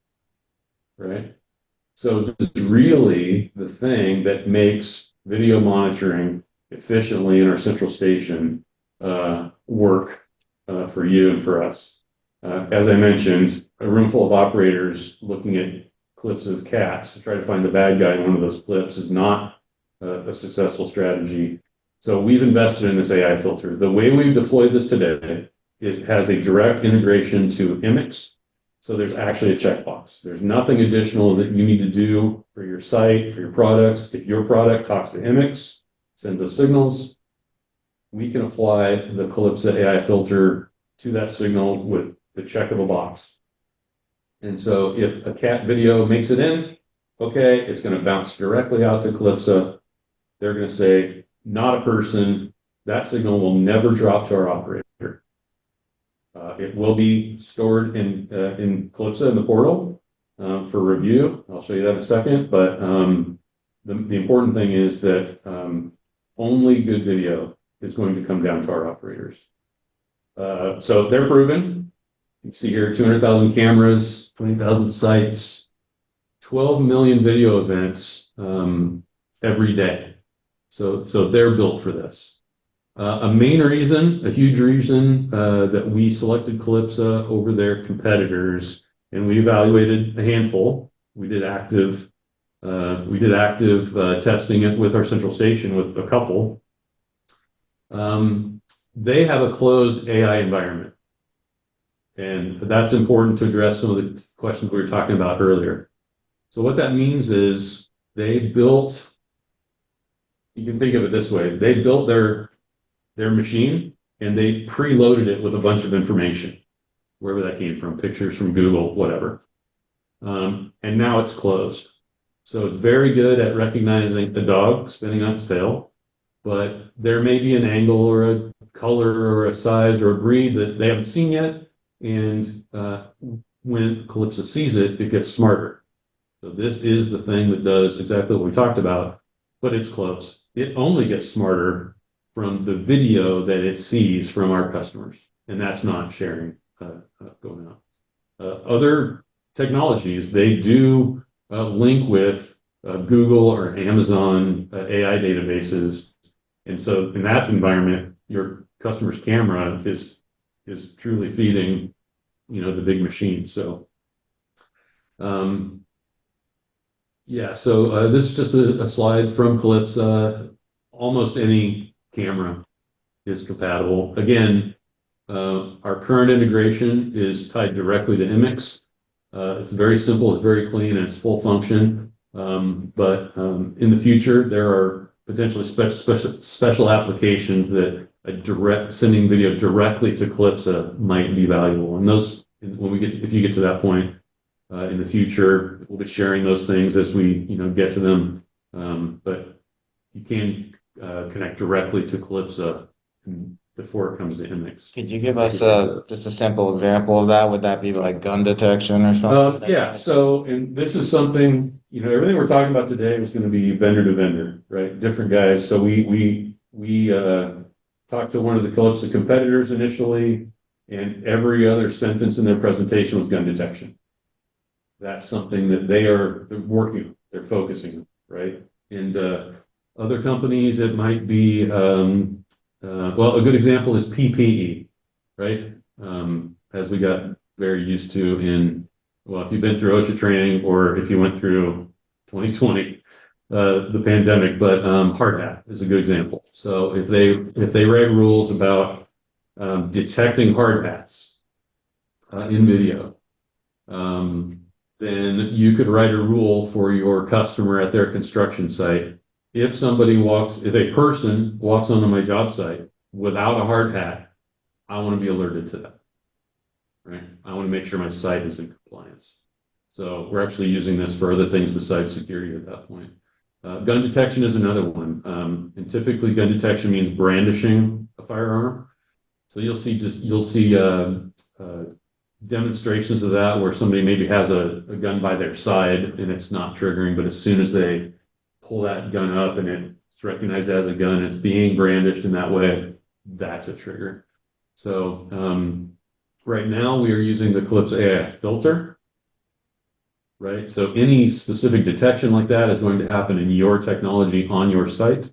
right? So this is really the thing that makes video monitoring efficiently in our central station work for you and for us. As I mentioned, a room full of operators looking at clips of cats to try to find the bad guy in one of those clips is not a successful strategy. So we've invested in this AI filter. The way we've deployed this today is it has a direct integration to Imix. So there's actually a checkbox. There's nothing additional that you need to do for your site, for your products. If your product talks to Imix, sends us signals, we can apply the Calypso AI filter to that signal with the check of a box. And so if a cat video makes it in, okay, it's going to bounce directly out to Calypso. They're going to say, not a person. That signal will never drop to our operator. It will be stored in Calypso in the portal for review. I'll show you that in a second. But the important thing is that only good video is going to come down to our operators. So they're proven. You can see here 200,000 cameras, 20,000 sites, 12 million video events every day. So they're built for this. A main reason, a huge reason that we selected Calypso over their competitors, and we evaluated a handful. We did active testing it with our central station with a couple. They have a closed AI environment. And that's important to address some of the questions we were talking about earlier. So what that means is they built, you can think of it this way, they built their machine and they preloaded it with a bunch of information, wherever that came from, pictures from Google, whatever. And now it's closed. So it's very good at recognizing a dog spinning on its tail, but there may be an angle or a color or a size or a breed that they haven't seen yet. And when Calypso sees it, it gets smarter. So this is the thing that does exactly what we talked about, but it's close. It only gets smarter from the video that it sees from our customers, and that's not sharing going on. Other technologies, they do link with Google or Amazon AI databases, and so in that environment, your customer's camera is truly feeding, the big machine. So, this is just a slide from Calypso. Almost any camera is compatible. Again, our current integration is tied directly to Imix. It's very simple, it's very clean, and it's full function. But in the future, there are potentially special applications that sending video directly to Calypso might be valuable. And those, if you get to that point in the future, we'll be sharing those things as we, get to them. But you can connect directly to Calypso before it comes to Imix. Could you give us just a simple example of that? Would that be like gun detection or something? Yeah. So, and this is something, everything we're talking about today is going to be vendor to vendor, right? Different guys. So we talked to one of the Calypso competitors initially, and every other sentence in their presentation was gun detection. That's something that they're working, they're focusing on, right? And other companies, it might be, a good example is PPE, right? As we got very used to if you've been through OSHA training or if you went through 2020, the pandemic, but hard hat is a good example. So if they write rules about detecting hard hats in video, then you could write a rule for your customer at their construction site. If a person walks onto my job site without a hard hat, I want to be alerted to that, right? I want to make sure my site is in compliance. So we're actually using this for other things besides security at that point. Gun detection is another one. And typically gun detection means brandishing a firearm. So you'll see demonstrations of that where somebody maybe has a gun by their side and it's not triggering, but as soon as they pull that gun up and it's recognized as a gun, it's being brandished in that way, that's a trigger. So right now we are using the Calypso AI filter. right? So any specific detection like that is going to happen in your technology on your site.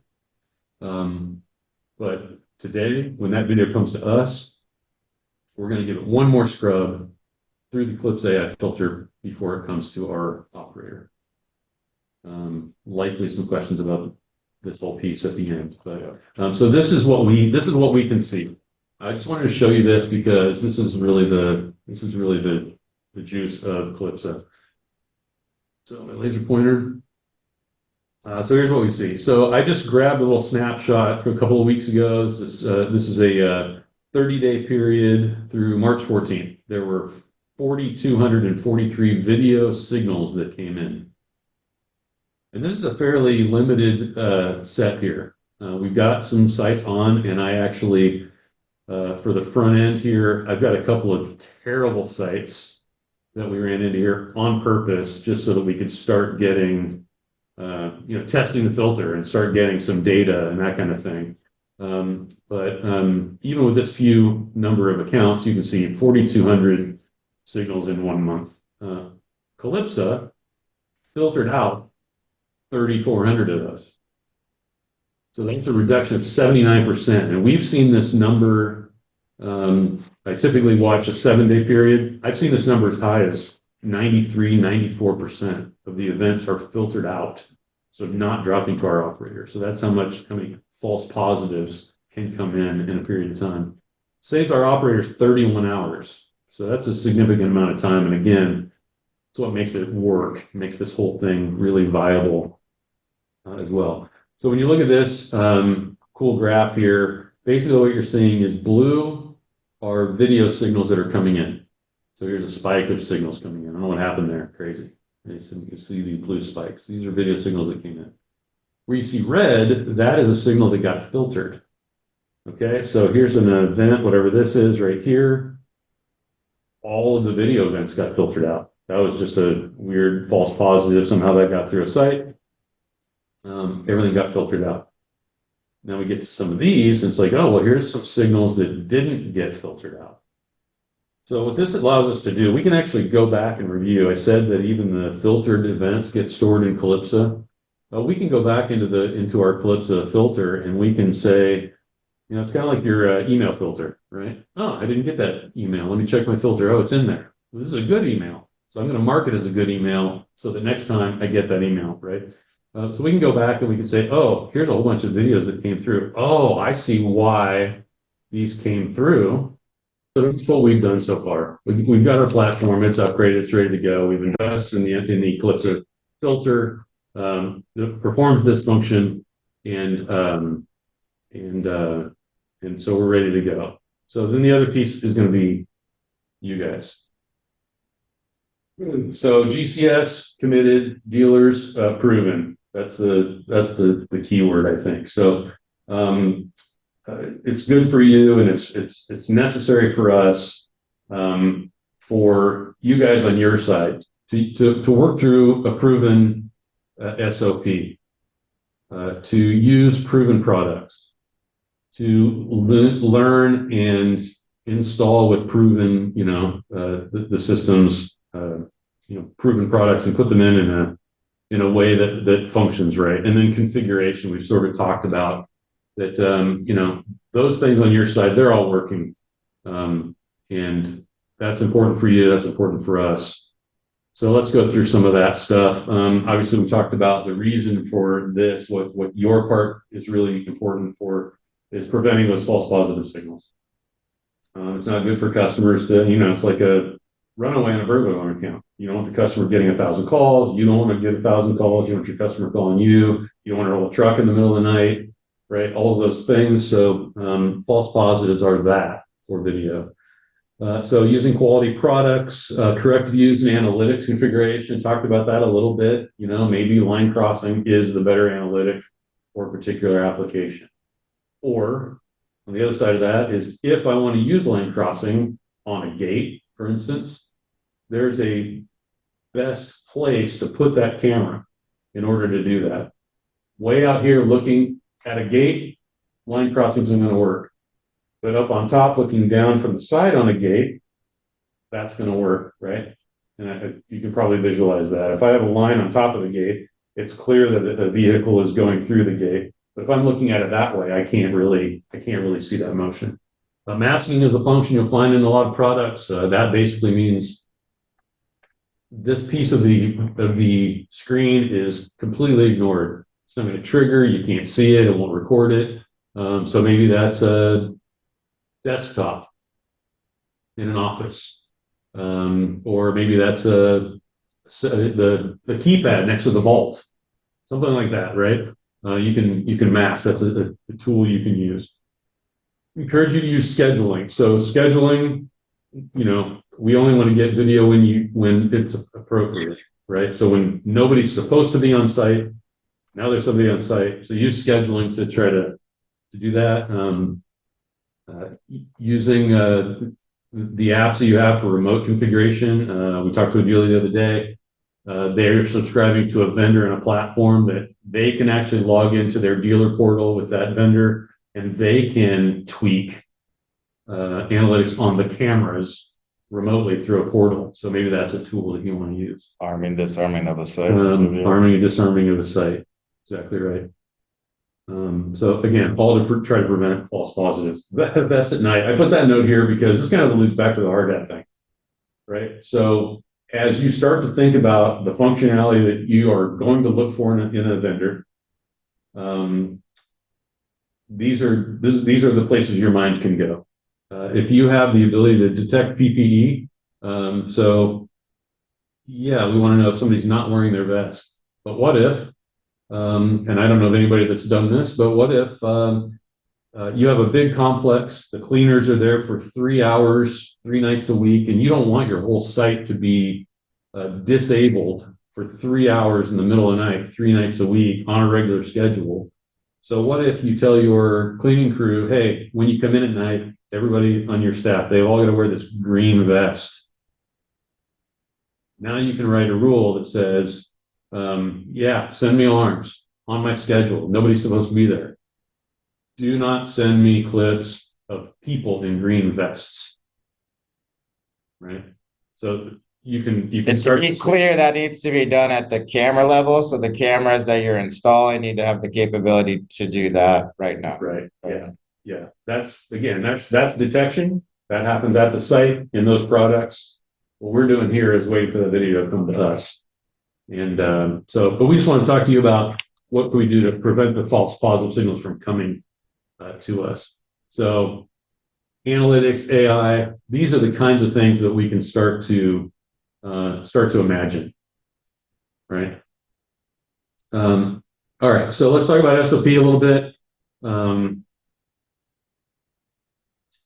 But today, when that video comes to us, we're going to give it one more scrub through the Eclipse AI filter before it comes to our operator. Likely some questions about this whole piece at the end, but so this is what we can see. I just wanted to show you this because this is really the juice of Eclipse. So my laser pointer. So here's what we see. So I just grabbed a little snapshot from a couple of weeks ago. This is a 30-day period through March 14th. There were 4,243 video signals that came in. And this is a fairly limited set here. We've got some sites on, and I actually, for the front end here, I've got a couple of terrible sites that we ran into here on purpose, just so that we could start getting, testing the filter and start getting some data and that kind of thing. But even with this few number of accounts, you can see 4,200 signals in 1 month. Calypso filtered out 3,400 of those. So that's a reduction of 79%. And we've seen this number, I typically watch a 7-day period. I've seen this number as high as 93, 94% of the events are filtered out. So not dropping to our operator. So that's how many false positives can come in a period of time. Saves our operators 31 hours. So that's a significant amount of time. And again, it's what makes it work, makes this whole thing really viable as well. So when you look at this cool graph here, basically what you're seeing is blue are video signals that are coming in. So here's a spike of signals coming in. I don't know what happened there, crazy. You see these blue spikes. These are video signals that came in. Where you see red, that is a signal that got filtered. Okay, so here's an event, whatever this is right here. All of the video events got filtered out. That was just a weird false positive. Somehow that got through a site. Everything got filtered out. Now we get to some of these, and it's like, oh, well, here's some signals that didn't get filtered out. So what this allows us to do, we can actually go back and review. I said that even the filtered events get stored in Calypso. We can go back into our Calypso filter, and we can say, it's kind of like your email filter, right? Oh, I didn't get that email. Let me check my filter. Oh, it's in there. This is a good email. So I'm going to mark it as a good email so that next time I get that email, right? So we can go back and we can say, oh, here's a whole bunch of videos that came through. Oh, I see why these came through. So that's what we've done so far. We've got our platform. It's upgraded. It's ready to go. We've invested in the Calypso filter that performs this function, and so we're ready to go. So then the other piece is going to be you guys. So GCS committed, dealers proven. That's the key word, I think. So it's good for you, and it's necessary for us, for you guys on your side to work through a proven SOP, to use proven products, to learn and install with proven, the systems, proven products, and put them in a way that functions right. And then configuration, we've sort of talked about that, those things on your side, they're all working. And that's important for you. That's important for us. So let's go through some of that stuff. Obviously, we talked about the reason for this, what your part is really important for is preventing those false positive signals. It's not good for customers to, it's like a runaway on a burglar alarm account. You don't want the customer getting 1,000 calls. You don't want to get 1,000 calls. You don't want your customer calling you. You don't want to roll a truck in the middle of the night, right? All of those things. So false positives are that for video. So using quality products, correct views and analytics configuration, talked about that a little bit. Maybe line crossing is the better analytic for a particular application. Or on the other side of that is if I want to use line crossing on a gate, for instance, there's a best place to put that camera in order to do that. Way out here looking at a gate, line crossing isn't going to work. But up on top, looking down from the side on a gate, that's going to work, right? you can probably visualize that. If I have a line on top of the gate, it's clear that a vehicle is going through the gate. But if I'm looking at it that way, I can't really see that motion. Masking is a function you'll find in a lot of products. That basically means this piece of the screen is completely ignored. It's not going to trigger. You can't see it. It won't record it. So maybe that's a desktop in an office, or maybe that's the keypad next to the vault, something like that, right? You can mask. That's a tool you can use. Encourage you to use scheduling. So scheduling, we only want to get video when it's appropriate, right? So when nobody's supposed to be on site, now there's somebody on site. So use scheduling to try to do that. Using the apps that you have for remote configuration. We talked to a dealer the other day. They're subscribing to a vendor and a platform that they can actually log into their dealer portal with that vendor, and they can tweak analytics on the cameras remotely through a portal. So maybe that's a tool that you want to use. Arming, disarming of a site. Arming and disarming of a site. Exactly right. So again, all to try to prevent false positives. Best at night. I put that note here because this kind of alludes back to the hard hat thing, right? So as you start to think about the functionality that you are going to look for in a vendor, these are the places your mind can go. If you have the ability to detect PPE, so yeah, we want to know if somebody's not wearing their vest. But what if, and I don't know of anybody that's done this, but what if you have a big complex, the cleaners are there for 3 hours, 3 nights a week, and you don't want your whole site to be disabled for 3 hours in the middle of the night, 3 nights a week on a regular schedule. So what if you tell your cleaning crew, hey, when you come in at night, everybody on your staff, they all got to wear this green vest. Now you can write a rule that says, yeah, send me alarms on my schedule. Nobody's supposed to be there. Do not send me clips of people in green vests. Right? So you can To be clear, that needs to be done at the camera level. So the cameras that you're installing need to have the capability to do that right now. Right. Yeah. Yeah. That's detection. That happens at the site in those products. What we're doing here is waiting for the video to come to us. And but we just want to talk to you about what can we do to prevent the false positive signals from coming to us. So analytics, AI, these are the kinds of things that we can start to imagine, right? All right, so let's talk about SOP a little bit.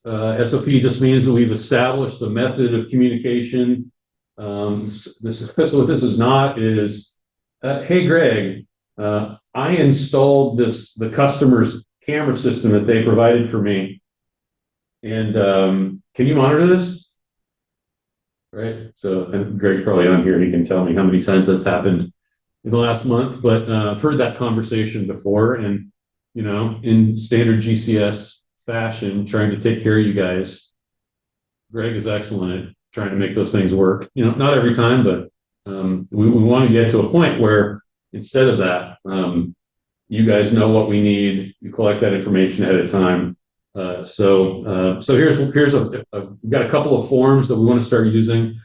SOP just means that we've established the method of communication. So what this is not is, hey, Greg, I installed the customer's camera system that they provided for me. And can you monitor this? Right. So, and Greg's probably on here. He can tell me how many times that's happened in the last month, but I've heard that conversation before, and, in standard GCS fashion, trying to take care of you guys. Greg is excellent at trying to make those things work. Not every time, but we want to get to a point where instead of that, you guys know what we need. You collect that information ahead of time. So here's we've got a couple of forms that we want to start using.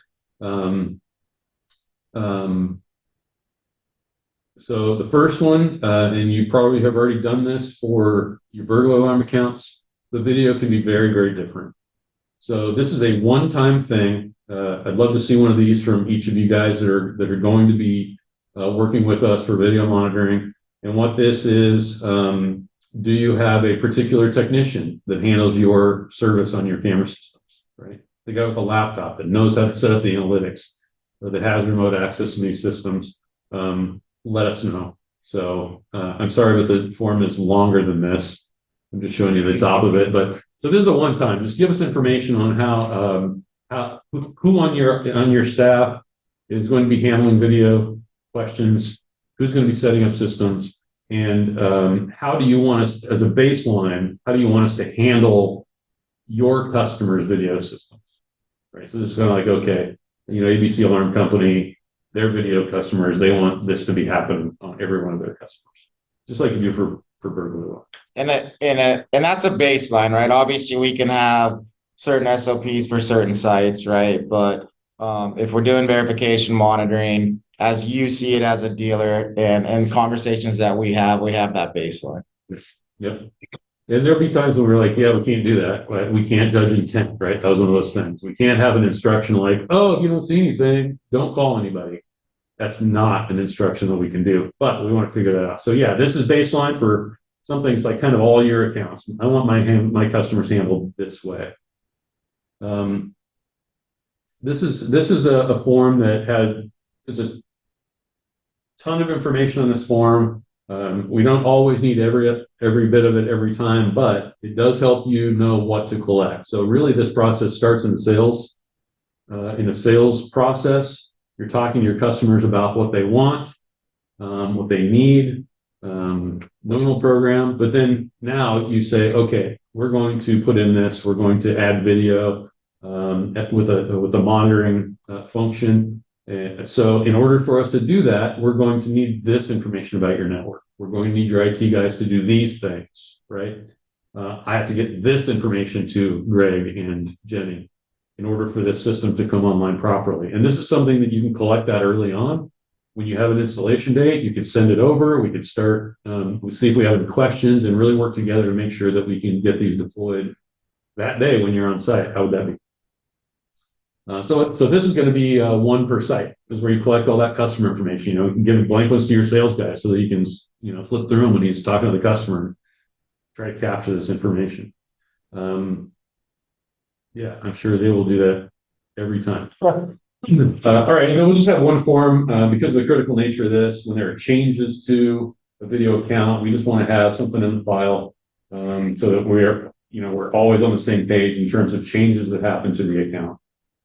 So the first one, and you probably have already done this for your burglar alarm accounts, the video can be very, very different. So this is a one-time thing. I'd love to see one of these from each of you guys that are going to be working with us for video monitoring. And what this is, do you have a particular technician that handles your service on your camera systems, right? The guy with a laptop that knows how to set up the analytics or that has remote access to these systems, let us know. So I'm sorry, but the form is longer than this. I'm just showing you the top of it. But so this is a one-time. Just give us information on who on your staff is going to be handling video questions, who's going to be setting up systems, and how do you want us, as a baseline, how do you want us to handle your customers' video systems, right? So this is kind of like, okay, ABC Alarm Company, their video customers, they want this to be happening on every one of their customers, just like you do for burglar alarm. And that's a baseline, right? Obviously, we can have certain SOPs for certain sites, right? But if we're doing verification monitoring, as you see it as a dealer, and conversations that we have that baseline. Yep. And there'll be times when we're like, yeah, we can't do that. Right? We can't judge intent, right? That was one of those things. We can't have an instruction like, oh, if you don't see anything, don't call anybody. That's not an instruction that we can do, but we want to figure that out. So yeah, this is baseline for some things like kind of all your accounts. I want my customers handled this way. This is a form that there's a ton of information on this form. We don't always need every bit of it every time, but it does help you know what to collect. So really, this process starts in the sales process. You're talking to your customers about what they want, what they need, normal program. But then now you say, okay, we're going to put in this. We're going to add video with a monitoring function. So in order for us to do that, we're going to need this information about your network. We're going to need your IT guys to do these things, right? I have to get this information to Greg and Jenny in order for this system to come online properly. And this is something that you can collect that early on. When you have an installation date, you can send it over. We could start, we'll see if we have any questions and really work together to make sure that we can get these deployed that day when you're on site. How would that be? So this is going to be one per site. This is where you collect all that customer information. You can give blank ones to your sales guy so that you can, flip through them when he's talking to the customer and try to capture this information. Yeah, I'm sure they will do that every time. All right, we'll just have one form because of the critical nature of this. When there are changes to a video account, we just want to have something in the file so that we're always on the same page in terms of changes that happen to the account,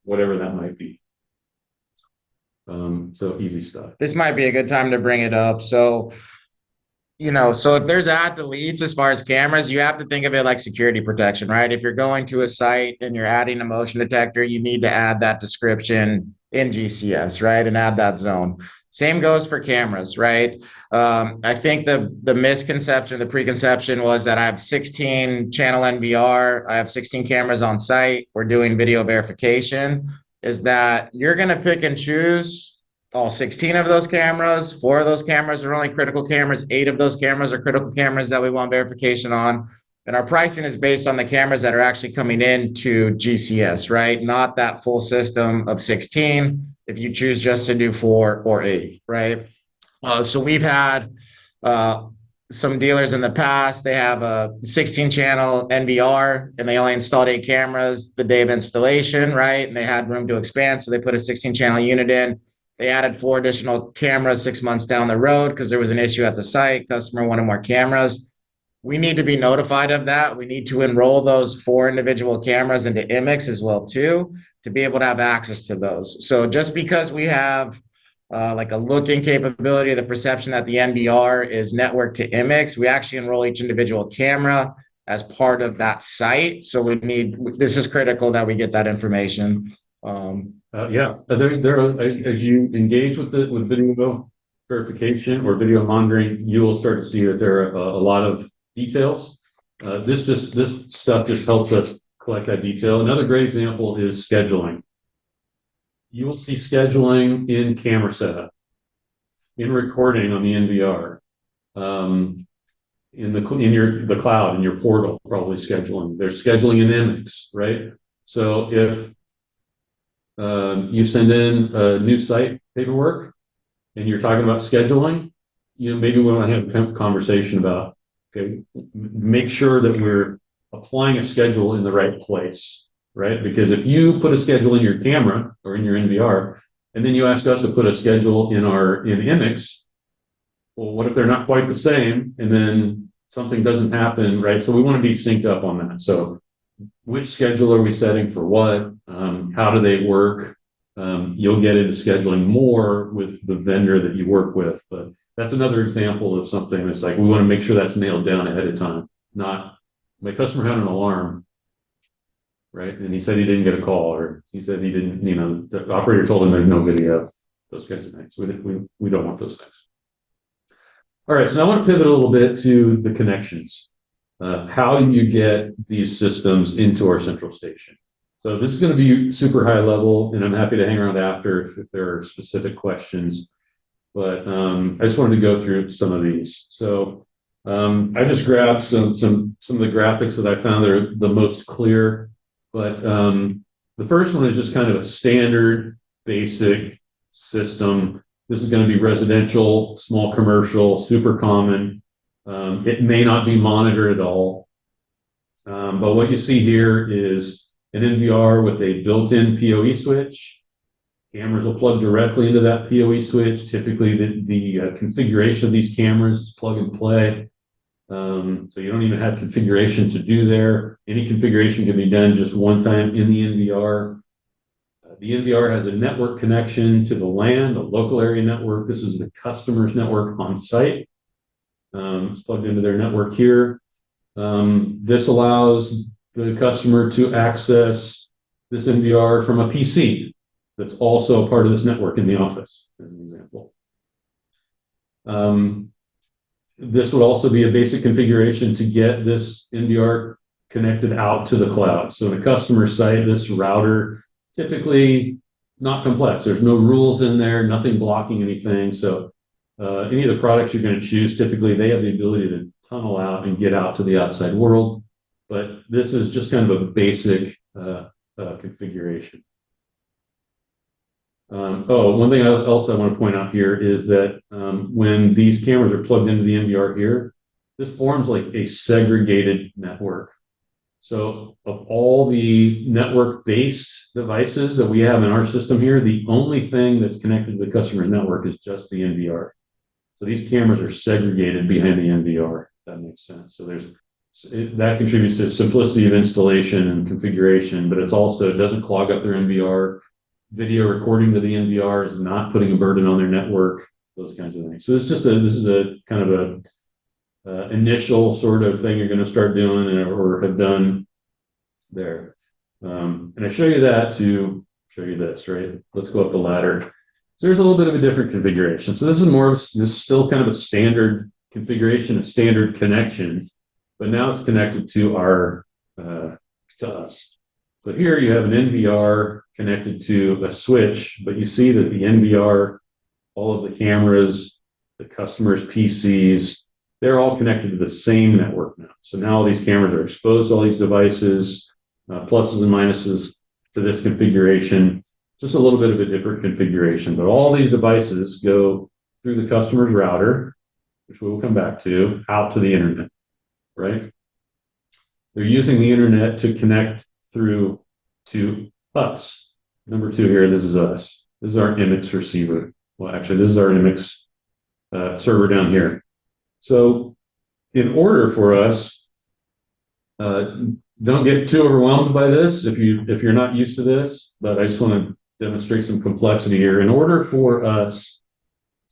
whatever that might be. So easy stuff. This might be a good time to bring it up. So if there's add deletes as far as cameras, you have to think of it like security protection, right? If you're going to a site and you're adding a motion detector, you need to add that description in GCS, right? And add that zone. Same goes for cameras, right? I think the misconception, the preconception was that I have 16 channel NVR, I have 16 cameras on site, we're doing video verification, is that you're going to pick and choose all 16 of those cameras. 4 of those cameras are only critical cameras. 8 of those cameras are critical cameras that we want verification on. And our pricing is based on the cameras that are actually coming into GCS, right? Not that full system of 16 if you choose just to do 4 or 8, right? So we've had some dealers in the past, they have a 16 channel NVR and they only installed 8 cameras the day of installation, right? And they had room to expand. So they put a 16 channel unit in. They added 4 additional cameras 6 months down the road because there was an issue at the site. Customer wanted more cameras. We need to be notified of that. We need to enroll those 4 individual cameras into IMIX as well too, to be able to have access to those. So just because we have like a looking capability, the perception that the NVR is networked to IMIX, we actually enroll each individual camera as part of that site. So this is critical that we get that information. There as you engage with video verification or video monitoring, you will start to see that there are a lot of details. This stuff just helps us collect that detail. Another great example is scheduling. You will see scheduling in camera setup, in recording on the NVR, in the cloud, in your portal, probably scheduling. There's scheduling in IMIX, right? So if you send in a new site paperwork and you're talking about scheduling, maybe we want to have a conversation about, okay, make sure that we're applying a schedule in the right place, right? Because if you put a schedule in your camera or in your NVR, and then you ask us to put a schedule in IMIX, well, what if they're not quite the same and then something doesn't happen, right? So we want to be synced up on that. So which schedule are we setting for what? How do they work? You'll get into scheduling more with the vendor that you work with, but that's another example of something that's like, we want to make sure that's nailed down ahead of time. Not, my customer had an alarm, right? And he said he didn't get a call, or he said he didn't, the operator told him there's no video, those kinds of things. We don't want those things. All right, so now I want to pivot a little bit to the connections. How do you get these systems into our central station? So this is going to be super high level, and I'm happy to hang around after if there are specific questions. But I just wanted to go through some of these. So I just grabbed some of the graphics that I found that are the most clear. But the first one is just kind of a standard, basic system. This is going to be residential, small commercial, super common. It may not be monitored at all. But what you see here is an NVR with a built-in PoE switch. Cameras will plug directly into that PoE switch. Typically, the configuration of these cameras is plug and play. So you don't even have configuration to do there. Any configuration can be done just one time in the NVR. The NVR has a network connection to the LAN, the local area network. This is the customer's network on site. It's plugged into their network here. This allows the customer to access this NVR from a PC that's also part of this network in the office, as an example. This would also be a basic configuration to get this NVR connected out to the cloud. So in a customer site, this router, typically not complex. There's no rules in there, nothing blocking anything. So any of the products you're going to choose, typically they have the ability to tunnel out and get out to the outside world. But this is just kind of a basic configuration. One thing else I want to point out here is that when these cameras are plugged into the NVR here, this forms like a segregated network. So of all the network-based devices that we have in our system here, the only thing that's connected to the customer's network is just the NVR. So these cameras are segregated behind the NVR, if that makes sense. So that contributes to simplicity of installation and configuration, but it doesn't clog up their NVR. Video recording to the NVR is not putting a burden on their network, those kinds of things. So this is a kind of a initial sort of thing you're going to start doing or have done there. And I show you that to show you this, right? Let's go up the ladder. So there's a little bit of a different configuration. So this is still kind of a standard configuration, a standard connection, but now it's connected to us. So here you have an NVR connected to a switch, but you see that the NVR, all of the cameras, the customer's PCs, they're all connected to the same network now. So now all these cameras are exposed to all these devices, pluses and minuses to this configuration. Just a little bit of a different configuration, but all these devices go through the customer's router, which we will come back to, out to the internet, right? They're using the internet to connect through to us. Number 2 here, this is us. This is our MX receiver. Well, actually, this is our MX server down here. So in order for us, don't get too overwhelmed by this if you're not used to this, but I just want to demonstrate some complexity here. In order for us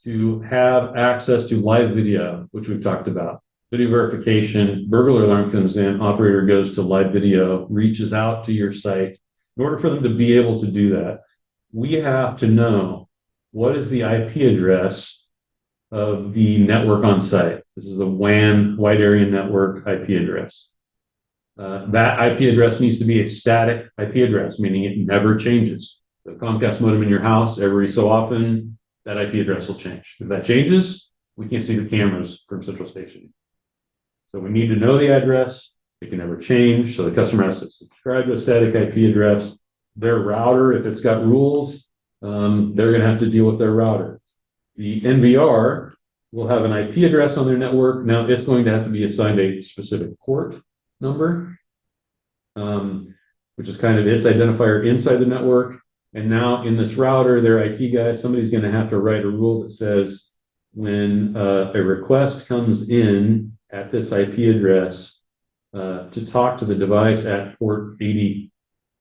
to have access to live video, which we've talked about, video verification, burglar alarm comes in, operator goes to live video, reaches out to your site. In order for them to be able to do that, we have to know what is the IP address of the network on site. This is the WAN, wide area network IP address. That IP address needs to be a static IP address, meaning it never changes. The Comcast modem in your house, every so often, that IP address will change. If that changes, we can't see the cameras from Central Station. So we need to know the address. It can never change. So the customer has to subscribe to a static IP address. Their router, if it's got rules, they're going to have to deal with their router. The NVR will have an IP address on their network. Now it's going to have to be assigned a specific port number, which is kind of its identifier inside the network. And now in this router, their IT guy, somebody's going to have to write a rule that says when a request comes in at this IP address to talk to the device at port 80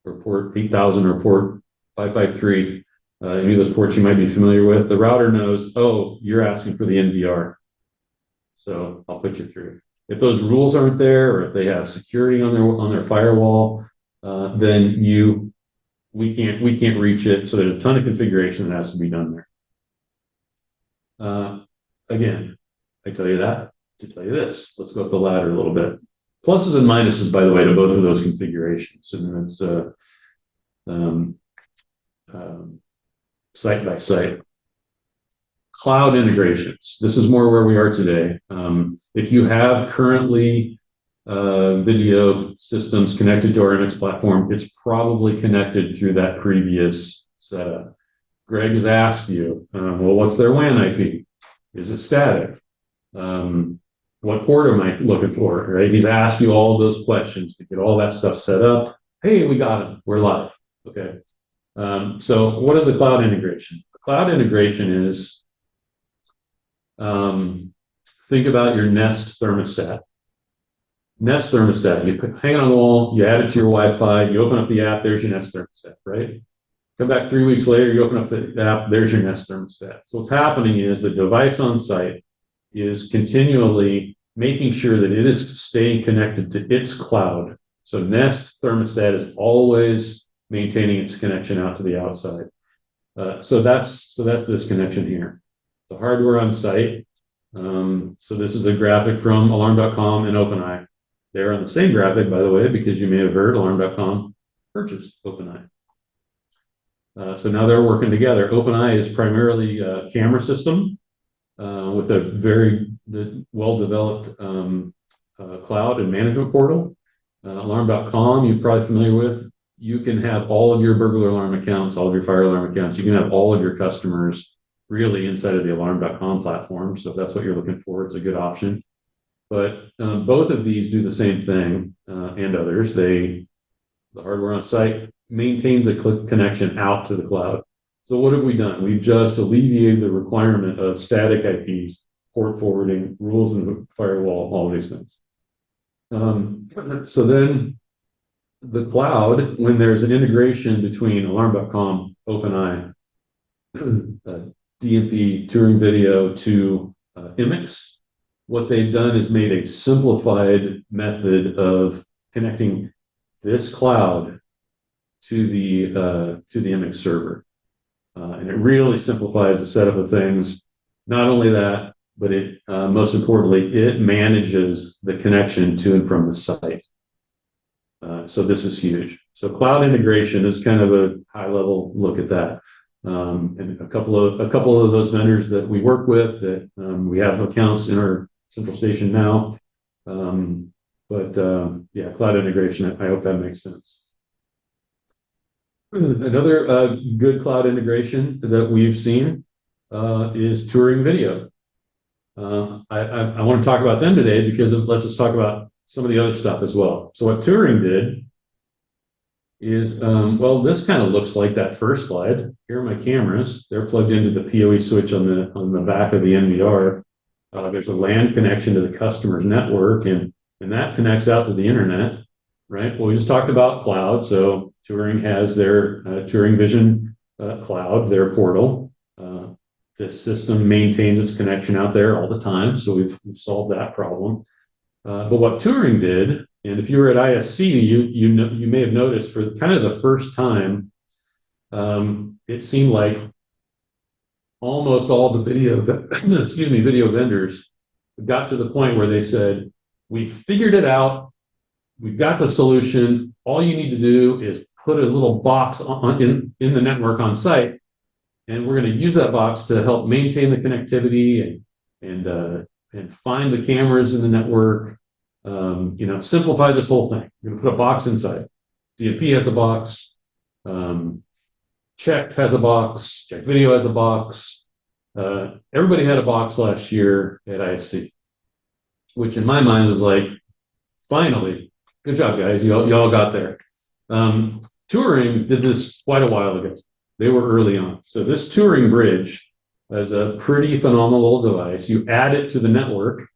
or port 8000 or port 553, any of those ports you might be familiar with, the router knows, oh, you're asking for the NVR. So I'll put you through. If those rules aren't there, or if they have security on their firewall, then we can't reach it. So there's a ton of configuration that has to be done there. Again, I tell you that to tell you this. Let's go up the ladder a little bit. Pluses and minuses, by the way, to both of those configurations, and it's site by site. Cloud integrations. This is more where we are today. If you have currently video systems connected to our MX platform, it's probably connected through that previous setup. Greg has asked you, well, what's their WAN IP? Is it static? What port am I looking for? Right? He's asked you all those questions to get all that stuff set up. Hey, we got him. We're live. Okay. So what is a cloud integration? A cloud integration is, think about your Nest thermostat. Nest thermostat, you hang it on the wall, you add it to your Wi-Fi, you open up the app, there's your Nest thermostat, right? Come back 3 weeks later, you open up the app, there's your Nest thermostat. So what's happening is the device on site is continually making sure that it is staying connected to its cloud. So Nest thermostat is always maintaining its connection out to the outside. So that's this connection here. The hardware on site. So this is a graphic from alarm.com and OpenEye. They're on the same graphic, by the way, because you may have heard alarm.com purchased OpenEye. So now they're working together. OpenEye is primarily a camera system with a very well-developed cloud and management portal. Alarm.com, you're probably familiar with. You can have all of your burglar alarm accounts, all of your fire alarm accounts. You can have all of your customers really inside of the alarm.com platform. So if that's what you're looking for, it's a good option. But both of these do the same thing, and others. The hardware on site maintains a connection out to the cloud. So what have we done? We've just alleviated the requirement of static IPs, port forwarding, rules in the firewall, all these things. So then the cloud, when there's an integration between alarm.com, OpenEye, DMP, Turing Video to MX, what they've done is made a simplified method of connecting this cloud to the MX server. And it really simplifies the setup of things. Not only that, but it most importantly, it manages the connection to and from the site. So this is huge. So cloud integration is kind of a high level look at that. And a couple of those vendors that we work with that we have accounts in our central station now. Yeah, cloud integration, I hope that makes sense. Another good cloud integration that we've seen is Turing Video. I want to talk about them today because let's just talk about some of the other stuff as well. So what Turing did is, well, this kind of looks like that first slide. Here are my cameras. They're plugged into the PoE switch on the back of the NVR. There's a LAN connection to the customer's network, and that connects out to the internet, right? Well, we just talked about cloud. So Turing has their Turing Vision cloud, their portal. This system maintains its connection out there all the time. So we've solved that problem. But what Turing did, and if you were at ISC, you may have noticed for kind of the first time, it seemed like almost all the video vendors got to the point where they said, we figured it out. We've got the solution. All you need to do is put a little box in the network on site, and we're going to use that box to help maintain the connectivity and find the cameras in the network. Simplify this whole thing. We're going to put a box inside. DMP has a box. Checked has a box. Check Video has a box. Everybody had a box last year at ISC, which in my mind was like, finally, good job, guys. Y'all got there. Turing did this quite a while ago. They were early on. So this Turing bridge is a pretty phenomenal device. You add it to the network,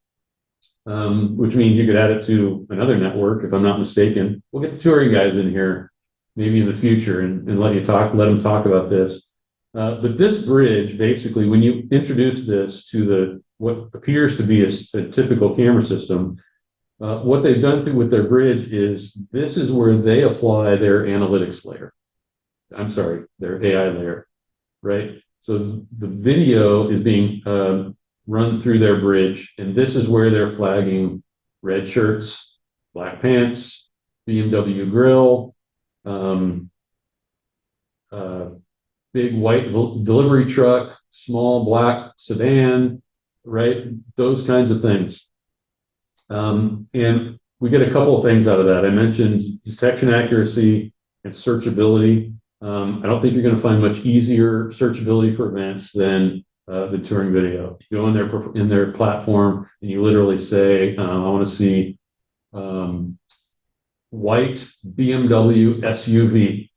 which means you could add it to another network, if I'm not mistaken. We'll get the Turing guys in here maybe in the future and let them talk about this. But this bridge, basically, when you introduce this to what appears to be a typical camera system, What they've done with their bridge is this is where they apply their analytics layer. I'm sorry, their AI layer, right? So the video is being run through their bridge, and this is where they're flagging red shirts, black pants, BMW grill, um, big white delivery truck, small black sedan, right? Those kinds of things. And we get a couple of things out of that. I mentioned detection accuracy and searchability. I don't think you're going to find much easier searchability for events than the touring video. You go in their platform and you literally say, I want to see white BMW SUV.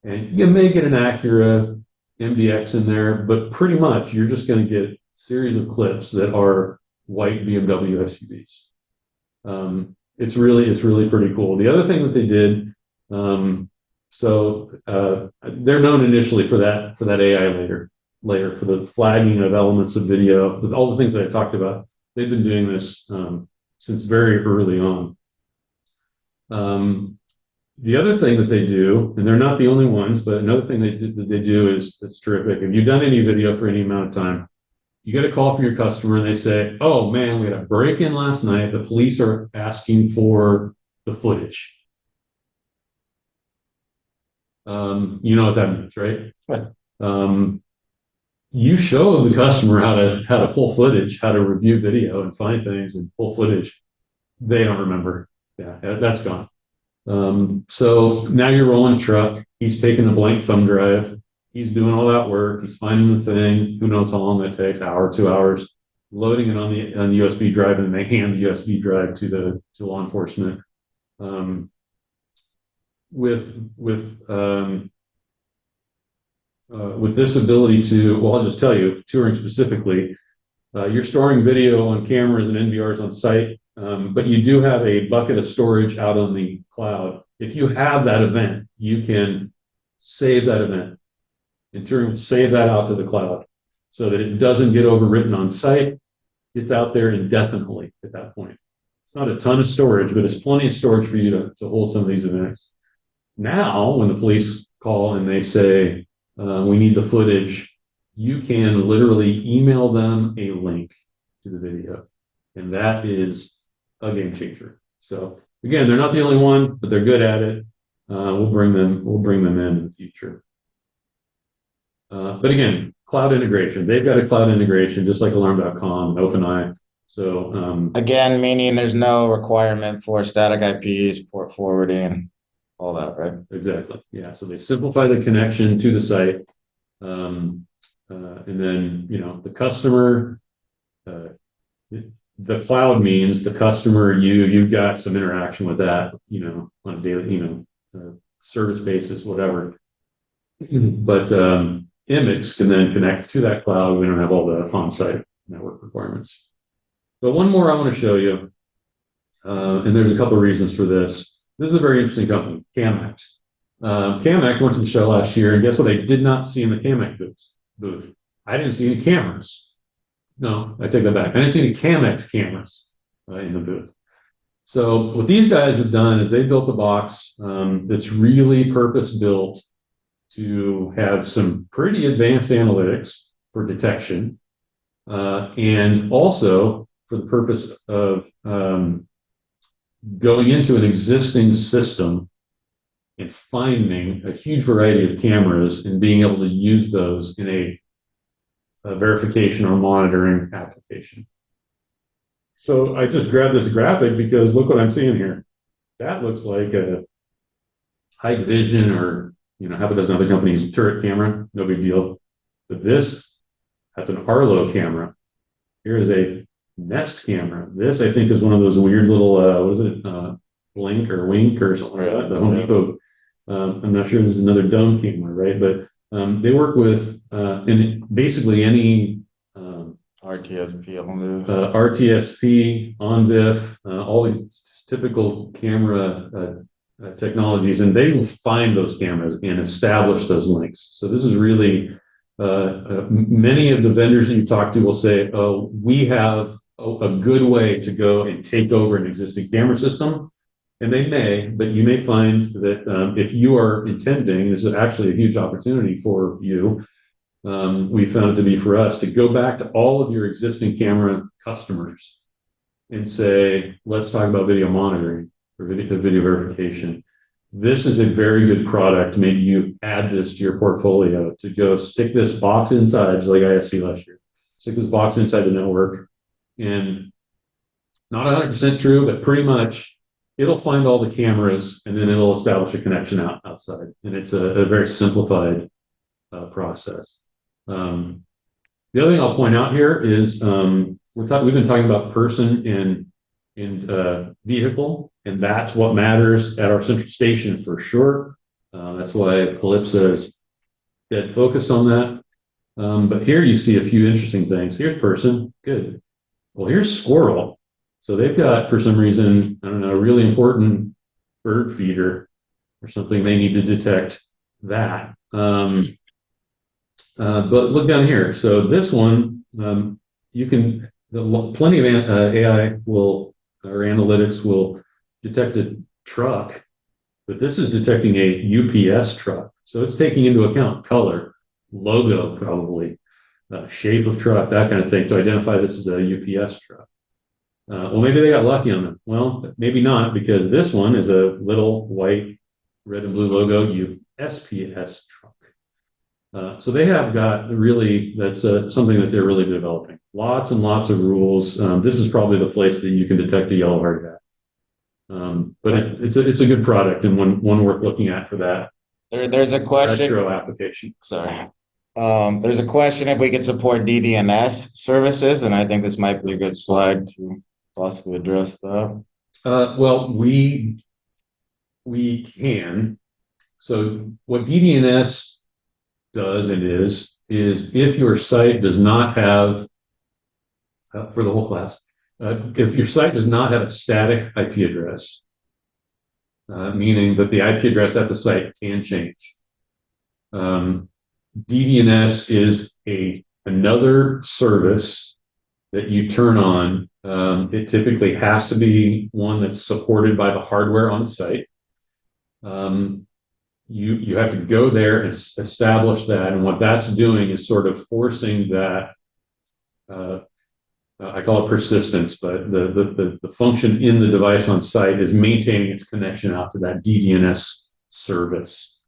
And you may get an Acura MDX in there, but pretty much you're just going to get a series of clips that are white BMW SUVs. It's really pretty cool. The other thing that they did, they're known initially for that AI layer for the flagging of elements of video, with all the things that I talked about. They've been doing this since very early on. The other thing that they do, and they're not the only ones, but another thing that they do is that's terrific. If you've done any video for any amount of time, you get a call from your customer and they say, "Oh man, we had a break-in last night. The police are asking for the footage." You know what that means, right? You show the customer how to pull footage, how to review video and find things and pull footage. They don't remember. Yeah, that's gone. So now you're rolling a truck. He's taking a blank thumb drive. He's doing all that work. He's finding the thing. Who knows how long that takes? Hour, 2 hours. Loading it on the USB drive, and they hand the USB drive to law enforcement. With this ability to, well, I'll just tell you, touring specifically, you're storing video on cameras and NVRs on site, but you do have a bucket of storage out on the cloud. If you have that event, you can save that event. In turn, save that out to the cloud so that it doesn't get overwritten on site. It's out there indefinitely at that point. It's not a ton of storage, but it's plenty of storage for you to hold some of these events. Now, when the police call and they say, we need the footage, you can literally email them a link to the video. And that is a game changer. So again, they're not the only one, but they're good at it. We'll bring them in the future. But again, cloud integration. They've got a cloud integration, just like Alarm.com and OpenEye. So again, meaning there's no requirement for static IPs, port forwarding, all that, right? Exactly. Yeah. So they simplify the connection to the site, and then the customer. The cloud means the customer. You've got some interaction with that, on a daily, service basis, whatever. But Imix can then connect to that cloud. We don't have all the on-site network requirements. So one more I want to show you, and there's a couple of reasons for this. This is a very interesting company, CamAct. CamAct went to the show last year, and guess what? I did not see in the CamAct booth. I didn't see any cameras. No, I take that back. I didn't see any CamAct cameras in the booth. So what these guys have done is they built a box that's really purpose-built to have some pretty advanced analytics for detection, and also for the purpose of going into an existing system and finding a huge variety of cameras and being able to use those in a verification or monitoring application. So I just grabbed this graphic because look what I'm seeing here. That looks like a Hike Vision or half a dozen other companies' turret camera, no big deal. But that's an Arlo camera. Here is a Nest camera. This, I think, is one of those weird little, what is it, Blink or Wink or something like that, the Home Depot. I'm not sure this is another dome camera, right? But they work with basically any RTSP, RTSP, ONVIF, all these typical camera technologies, and they will find those cameras and establish those links. So this is really, many of the vendors that you talk to will say, oh, we have a good way to go and take over an existing camera system. And they may, but you may find that if you are intending, this is actually a huge opportunity for you. We found it to be for us to go back to all of your existing camera customers and say, let's talk about video monitoring or video verification. This is a very good product. Maybe you add this to your portfolio to go stick this box inside, just like ISC last year. Stick this box inside the network, and not 100% true, but pretty much it'll find all the cameras and then it'll establish a connection outside. And it's a very simplified process. The other thing I'll point out here is we've been talking about person and vehicle, and that's what matters at our central station for sure. That's why Calypso is dead focused on that. But here you see a few interesting things. Here's person, good. Well, here's squirrel. So they've got, for some reason, I don't know, a really important bird feeder or something. They need to detect that. But look down here. So this one, you can, plenty of AI will, or analytics will detect a truck, but this is detecting a UPS truck. So it's taking into account color, logo probably, shape of truck, that kind of thing to identify this as a UPS truck. Well, maybe they got lucky on them. Well, maybe not, because this one is a little white, red and blue logo USPS truck. So they have got really, that's something that they're really developing. Lots and lots of rules. This is probably the place that you can detect a yellow hard hat. But it's a good product and one worth looking at for that. There's a question. Retro application. Sorry. There's a question if we could support DDNS services, and I think this might be a good slide to possibly address that. Well, we can. So what DDNS does and is if your site does not have, for the whole class, if your site does not have a static IP address, meaning that the IP address at the site can change. DDNS is another service that you turn on. It typically has to be one that's supported by the hardware on site. You have to go there and establish that, and what that's doing is sort of forcing that. I call it persistence, but the function in the device on site is maintaining its connection out to that DDNS service.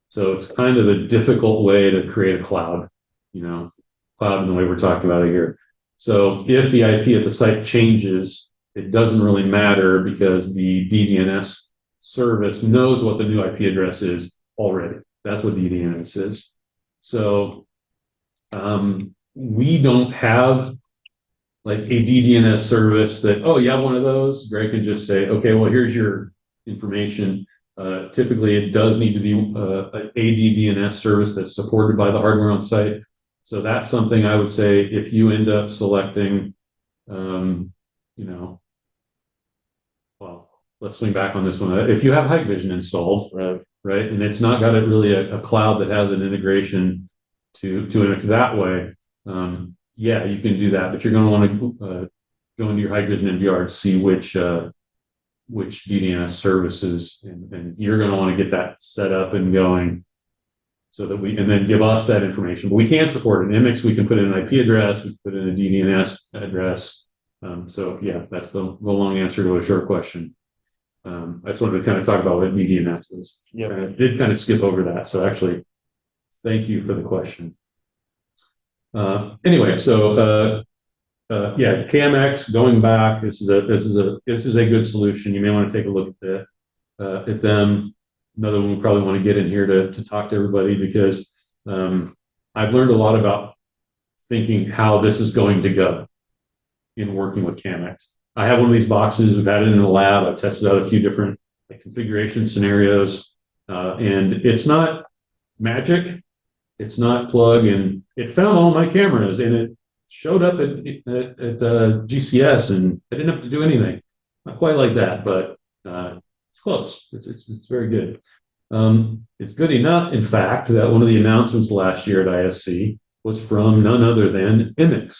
So it's kind of a difficult way to create a cloud, cloud in the way we're talking about it here. So if the IP at the site changes, it doesn't really matter because the DDNS service knows what the new IP address is already. That's what DDNS is. So we don't have like a DDNS service that, oh, you have one of those. Greg can just say, okay, well, here's your information. Typically, it does need to be a DDNS service that's supported by the hardware on site. So that's something I would say if you end up selecting, well, let's swing back on this one. If you have Hike Vision installed, right, and it's not got a cloud that has an integration to it that way, yeah, you can do that, but you're going to want to go into your Hike Vision NVR and see which DDNS services, and you're going to want to get that set up and going so that and then give us that information. But we can't support an IMIX. We can put in an IP address. We can put in a DDNS address. So yeah, that's the long answer to a short question. I just wanted to kind of talk about what DDNS is. Yeah, I did kind of skip over that. So actually, thank you for the question. Anyway, so yeah, CamX going back. This is a good solution. You may want to take a look at them. Another one we probably want to get in here to talk to everybody, because I've learned a lot about thinking how this is going to go in working with CamX. I have one of these boxes. We've had it in the lab. I've tested out a few different configuration scenarios, and it's not magic. It's not plug and it found all my cameras and it showed up at GCS and I didn't have to do anything. Not quite like that, but it's close. It's very good. It's good enough, in fact, that one of the announcements last year at ISC was from none other than IMIX.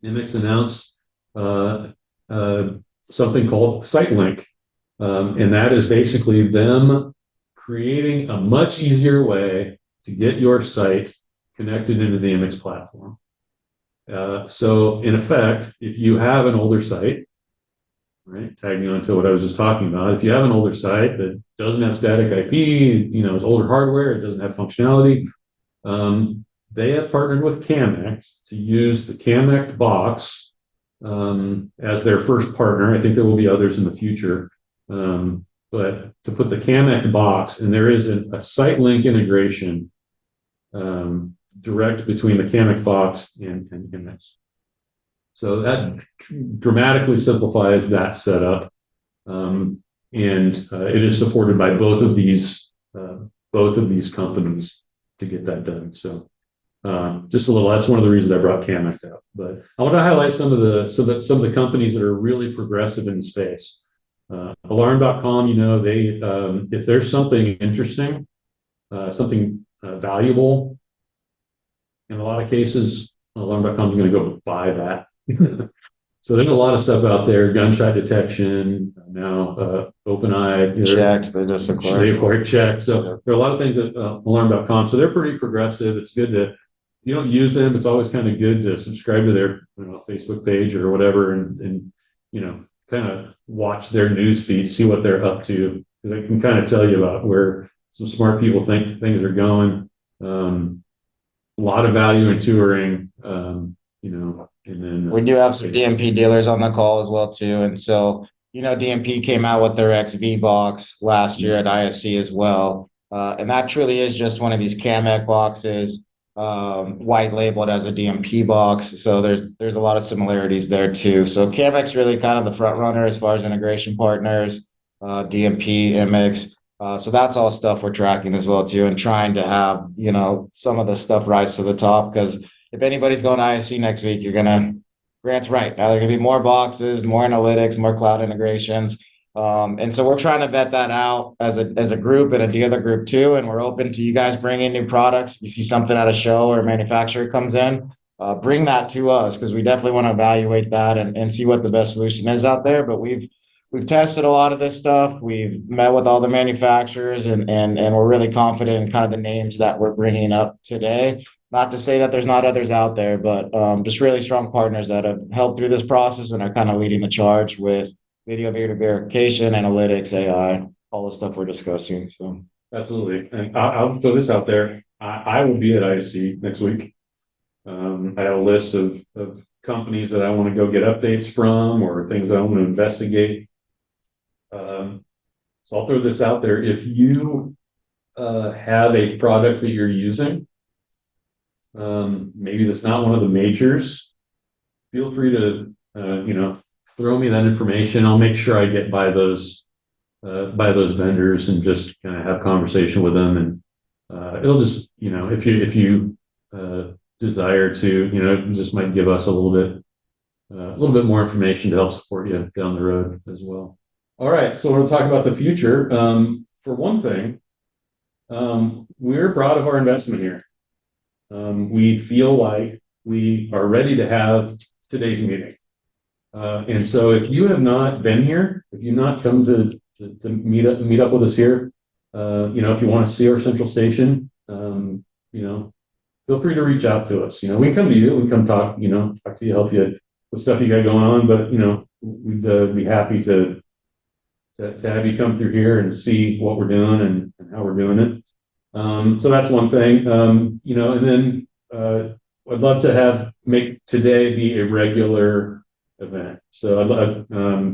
IMIX announced uh, uh, something called SiteLink. And that is basically them creating a much easier way to get your site connected into the MX platform. So in effect, if you have an older site, right, tagging on to what I was just talking about, if you have an older site that doesn't have static IP, it's older hardware, it doesn't have functionality, they have partnered with Connect to use the Connect box as their first partner. I think there will be others in the future. But to put the Connect box, and there is a site link integration direct between the Connect box and Connect. So that dramatically simplifies that setup. And it is supported by both of these companies to get that done. So just a little, that's one of the reasons I brought Connect up. But I want to highlight some of the companies that are really progressive in the space. Alarm.com, they if there's something interesting, something valuable, in a lot of cases, Alarm.com is going to go buy that. So there's a lot of stuff out there, gunshot detection, now OpenEye. Checked, they just acquired. They acquired Check. So there are a lot of things at Alarm.com. So they're pretty progressive. It's good to, you don't use them, it's always kind of good to subscribe to their Facebook page or whatever, and kind of watch their news feed, see what they're up to, because I can kind of tell you about where some smart people think things are going. A lot of value in touring, and then We do have some DMP dealers on the call as well too. And so, DMP came out with their XV box last year at ISC as well. And that truly is just one of these Camac boxes, white labeled as a DMP box. So there's a lot of similarities there too. So Camac's really kind of the front runner as far as integration partners, DMP, MX. So that's all stuff we're tracking as well too, and trying to have, some of the stuff rise to the top, because if anybody's going to ISC next week, Grant's right. Now there are going to be more boxes, more analytics, more cloud integrations. And so we're trying to vet that out as a group and a dealer group too. And we're open to you guys bringing new products. If you see something at a show or a manufacturer comes in, bring that to us, because we definitely want to evaluate that and see what the best solution is out there. But we've tested a lot of this stuff. We've met with all the manufacturers, and we're really confident in kind of the names that we're bringing up today. Not to say that there's not others out there, but just really strong partners that have helped through this process and are kind of leading the charge with video verification, analytics, AI, all the stuff we're discussing. So absolutely, and I'll throw this out there. I will be at ISC next week. I have a list of companies that I want to go get updates from, or things I want to investigate. So I'll throw this out there. If you have a product that you're using, maybe that's not one of the majors, feel free to throw me that information. I'll make sure I get by those vendors and just kind of have conversation with them, and it'll just if you desire to it just might give us a little bit more information to help support you down the road as well. All right, so we'll talk about the future. For one thing, we're proud of our investment here. We feel like we are ready to have today's meeting. And so if you have not been here, if you've not come to meet up with us here, if you want to see our central station, feel free to reach out to us. We can come to you, we can come talk to you, help you with stuff you got going on, but we'd be happy to have you come through here and see what we're doing and how we're doing it. So that's one thing, and then I'd love to make today be a regular event. So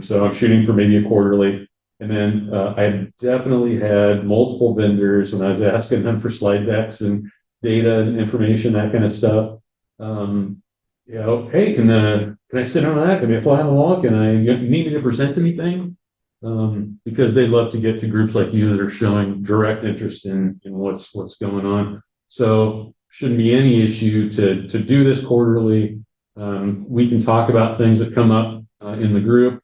so I'm shooting for maybe a quarterly, and then I definitely had multiple vendors when I was asking them for slide decks and data and information, that kind of stuff. Hey, can I sit on that? Can I fly on the wall? Can I need me to present anything? Because they'd love to get to groups like you that are showing direct interest in what's going on. So shouldn't be any issue to do this quarterly. We can talk about things that come up in the group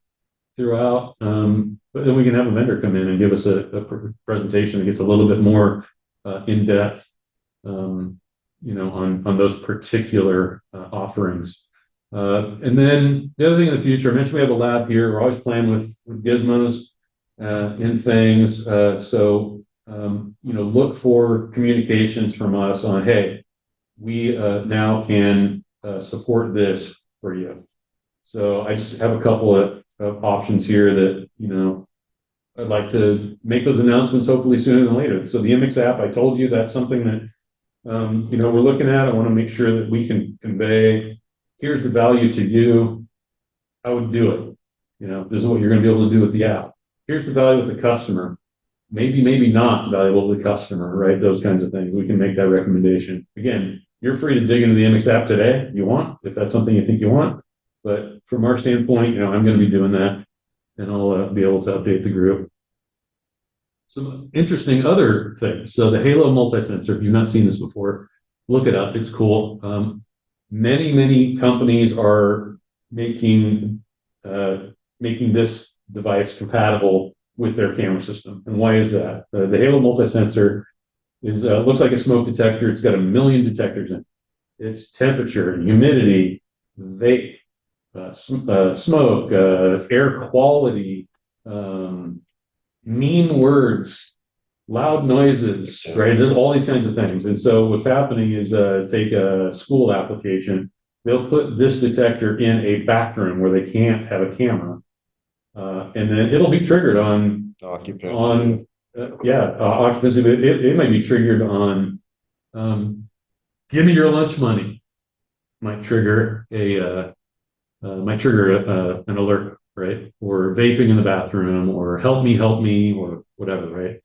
throughout, but then we can have a vendor come in and give us a presentation that gets a little bit more in depth, on those particular offerings. And then the other thing in the future, I mentioned we have a lab here. We're always playing with gizmos in things. Look for communications from us on, hey, we now can support this for you. So I just have a couple of options here that, I'd like to make those announcements hopefully sooner than later. So the MX app, I told you that's something that, we're looking at. I want to make sure that we can convey, here's the value to you. I would do it. This is what you're going to be able to do with the app. Here's the value with the customer. Maybe not valuable to the customer, right? Those kinds of things. We can make that recommendation. Again, you're free to dig into the MX app today if you want, if that's something you think you want. But from our standpoint, I'm going to be doing that, and I'll be able to update the group. Some interesting other things. So the Halo multi-sensor, if you've not seen this before, look it up. It's cool. Many companies are making this device compatible with their camera system. And why is that? The Halo multi-sensor looks like a smoke detector. It's got 1 million detectors in it. It's temperature, humidity, vape, smoke, air quality, mean words, loud noises, right? There's all these kinds of things. And so what's happening is take a school application. They'll put this detector in a back room where they can't have a camera. And then it'll be triggered on occupancy. Occupancy. It might be triggered on give me your lunch money. Might trigger an alert, right? Or vaping in the bathroom, or help me, or whatever, right?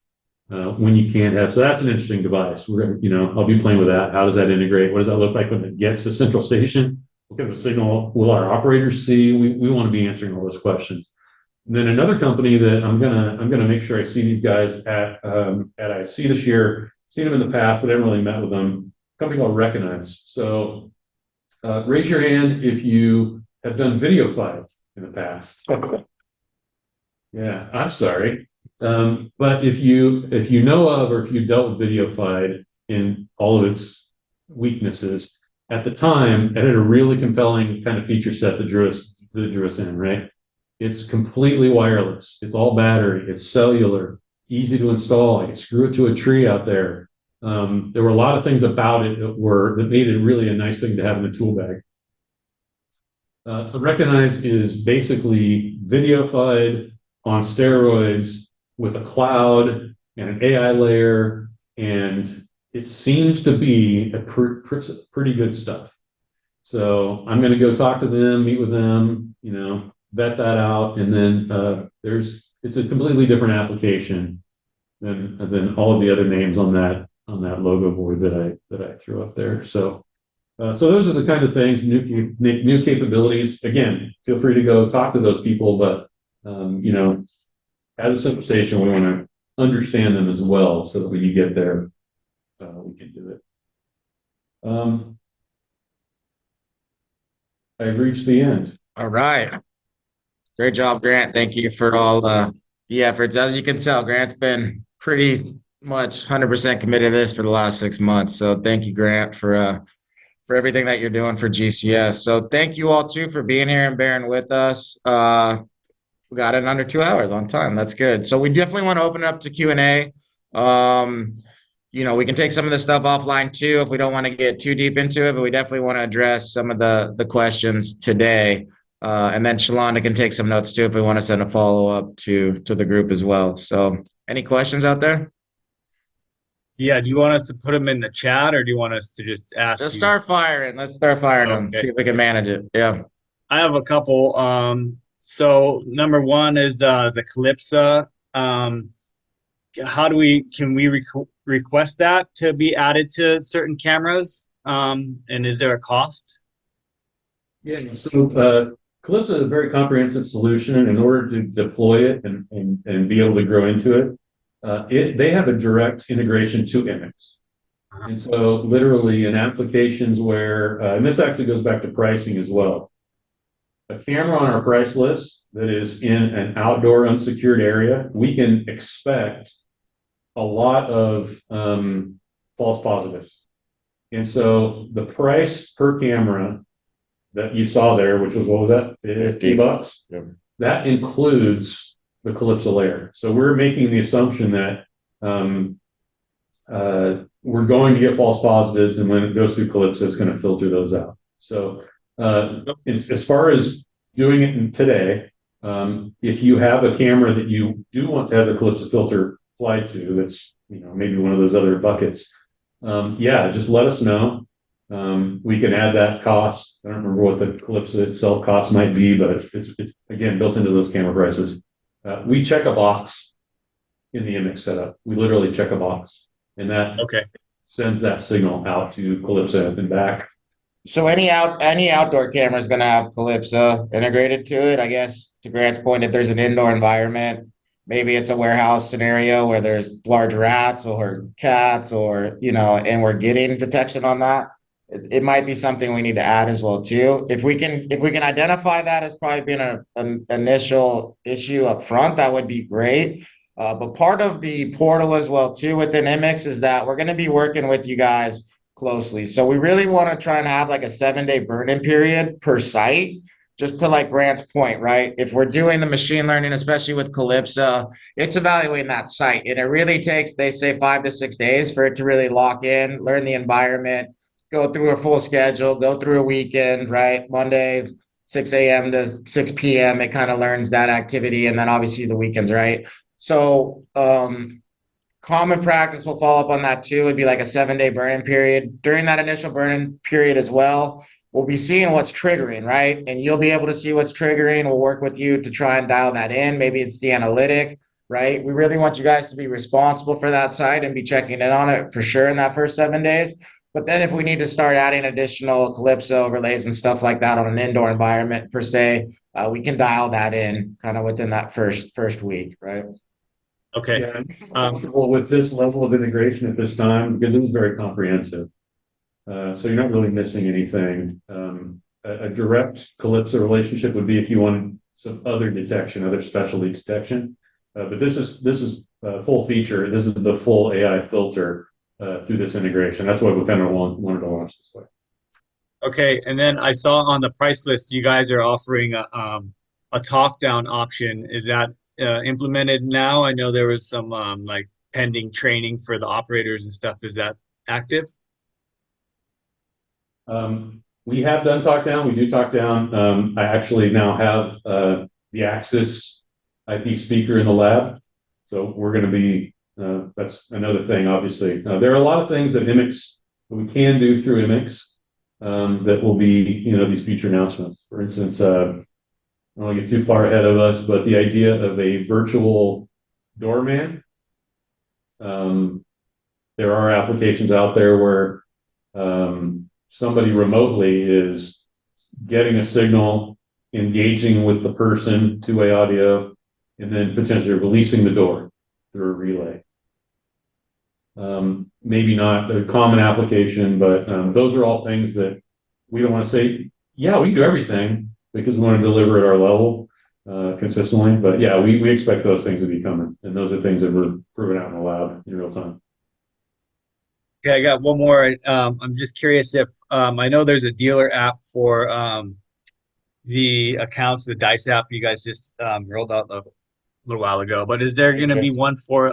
When you can't have, so that's an interesting device. I'll be playing with that. How does that integrate? What does that look like when it gets to central station? What kind of signal will our operators see? We want to be answering all those questions. And then another company that I'm gonna make sure I see these guys at IC this year. Seen them in the past, but I haven't really met with them. A company called Recognize. So raise your hand if you have done video fight in the past. Yeah, I'm sorry. But if you know of, or if you dealt with video fight in all of its weaknesses, at the time, it had a really compelling kind of feature set that drew us in, right? It's completely wireless. It's all battery. It's cellular, easy to install. I can screw it to a tree out there. There were a lot of things about it that made it really a nice thing to have in the tool bag. So Recognize is basically videofied on steroids with a cloud and an AI layer, and it seems to be pretty good stuff. So I'm going to go talk to them, meet with them, vet that out, and then it's a completely different application than all of the other names on that logo board that I threw up there. So those are the kind of things, new capabilities. Again, feel free to go talk to those people, but as a central station, we want to understand them as well, so that when you get there, we can do it. I've reached the end. All right. Great job, Grant. Thank you for all the efforts. As you can tell, Grant's been pretty much 100% committed to this for the last 6 months. So thank you, Grant, for everything that you're doing for GCS. So thank you all too for being here and bearing with us. We got it in under 2 hours on time. That's good. So we definitely want to open it up to Q&A. We can take some of this stuff offline too if we don't want to get too deep into it, but we definitely want to address some of the questions today. And then Shalonda can take some notes too if we want to send a follow-up to the group as well. So any questions out there? Yeah, do you want us to put them in the chat, or do you want us to just ask Let's you? start firing. Let's start firing them. Okay. See if we can manage it. Yeah. I have a couple. So number one is the Calypso. Can we request that to be added to certain cameras? And is there a cost? Yeah. So Calypso is a very comprehensive solution, and in order to deploy it and be able to grow into it, they have a direct integration to MX. And so literally in applications where, and this actually goes back to pricing as well. A camera on our price list that is in an outdoor unsecured area, we can expect a lot of false positives. And so the price per camera that you saw there, which was, what was that, 50 bucks? Yep. That includes the Calypso layer. So we're making the assumption that we're going to get false positives, and when it goes through Calypso, it's going to filter those out. So as far as doing it today, if you have a camera that you do want to have the Calypso filter applied to, that's maybe one of those other buckets, yeah, just let us know. We can add that cost. I don't remember what the Calypso itself cost might be, but it's again built into those camera prices. We check a box in the image setup. We literally check a box, and that sends that signal out to Calypso and back. So any outdoor camera is going to have Calypso integrated to it. I guess to Grant's point, if there's an indoor environment, maybe it's a warehouse scenario where there's large rats or cats, or and we're getting detection on that. It might be something we need to add as well too. If we can identify that as probably being an initial issue up front, that would be great. But part of the portal as well too within IMIX is that we're going to be working with you guys closely. So we really want to try and have like a 7-day burn-in period per site, just to like Grant's point, right? If we're doing the machine learning, especially with Calypso, it's evaluating that site. And it really takes, they say, 5 to 6 days for it to really lock in, learn the environment, go through a full schedule, go through a weekend, right? Monday, 6 a.m. to 6 p.m. It kind of learns that activity. And then obviously the weekends, right? So common practice, will follow up on that too. It'd be like a 7-day burn-in period. During that initial burn-in period as well, we'll be seeing what's triggering, right? And you'll be able to see what's triggering. We'll work with you to try and dial that in. Maybe it's the analytic, right? We really want you guys to be responsible for that site and be checking in on it for sure in that first 7 days. But then if we need to start adding additional Calypso overlays and stuff like that on an indoor environment per se, we can dial that in kind of within that first week, right? Okay. Yeah, I'm comfortable with this level of integration at this time because this is very comprehensive. So you're not really missing anything. A direct Calypso relationship would be if you want some other detection, other specialty detection. But this is full feature. This is the full AI filter through this integration. That's why we kind of wanted to launch this way. Okay, and then I saw on the price list you guys are offering a talk down option. Is that implemented now? I know there was some like pending training for the operators and stuff. Is that active? We have done talk down. We do talk down. I actually now have the Axis IP speaker in the lab, so we're going to be. That's another thing. Obviously, there are a lot of things that IMIX that we can do through IMIX that will be these future announcements. For instance, I don't want to get too far ahead of us, but the idea of a virtual doorman. There are applications out there where somebody remotely is getting a signal, engaging with the person, two-way audio, and then potentially releasing the door through a relay. Maybe not a common application, but those are all things that we don't want to say, yeah, we can do everything because we want to deliver at our level consistently. But yeah, we expect those things to be coming. And those are things that we're proving out in the lab in real time. Okay, I got one more. I'm just curious if I know there's a dealer app for the accounts, the Dice app you guys just rolled out a little while ago. But is there going to be one for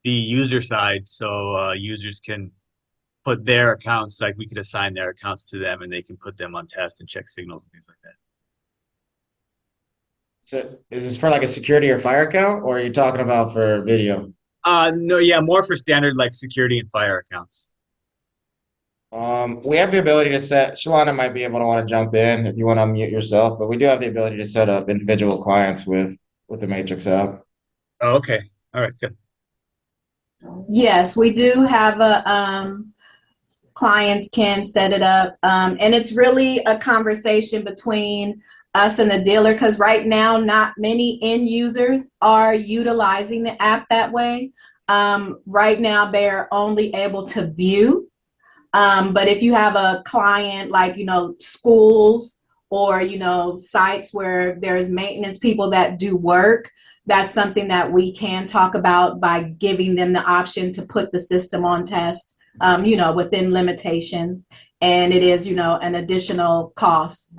the user side, so users can put their accounts, like we could assign their accounts to them and they can put them on test and check signals and things like that? So is this for like a security or fire account, or are you talking about for video? No, yeah, more for standard like security and fire accounts. We have the ability to set, Shalana might be able to want to jump in if you want to unmute yourself, but we do have the ability to set up individual clients with the Matrix app. Oh, okay. All right, good. Yes, we do have a clients can set it up, and it's really a conversation between us and the dealer, because right now not many end users are utilizing the app that way. Right now they're only able to view, but if you have a client like schools or sites where there's maintenance people that do work, that's something that we can talk about by giving them the option to put the system on test within limitations. And it is, an additional cost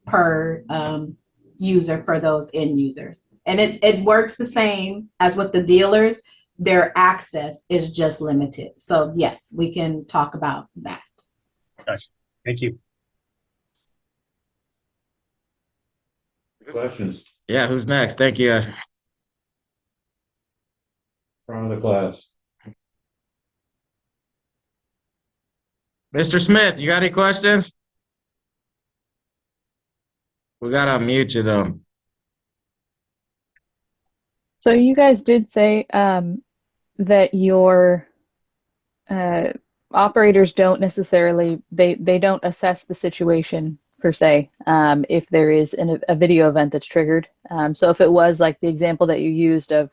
per user for those end users. And it works the same as with the dealers. Their access is just limited. So yes, we can talk about that. Gotcha. Thank you. Questions? Yeah, who's next? Thank you. Front of the class. Mr. Smith, you got any questions? We got to unmute you though. So you guys did say that your operators don't necessarily they don't assess the situation per se if there is a video event that's triggered. So if it was like the example that you used of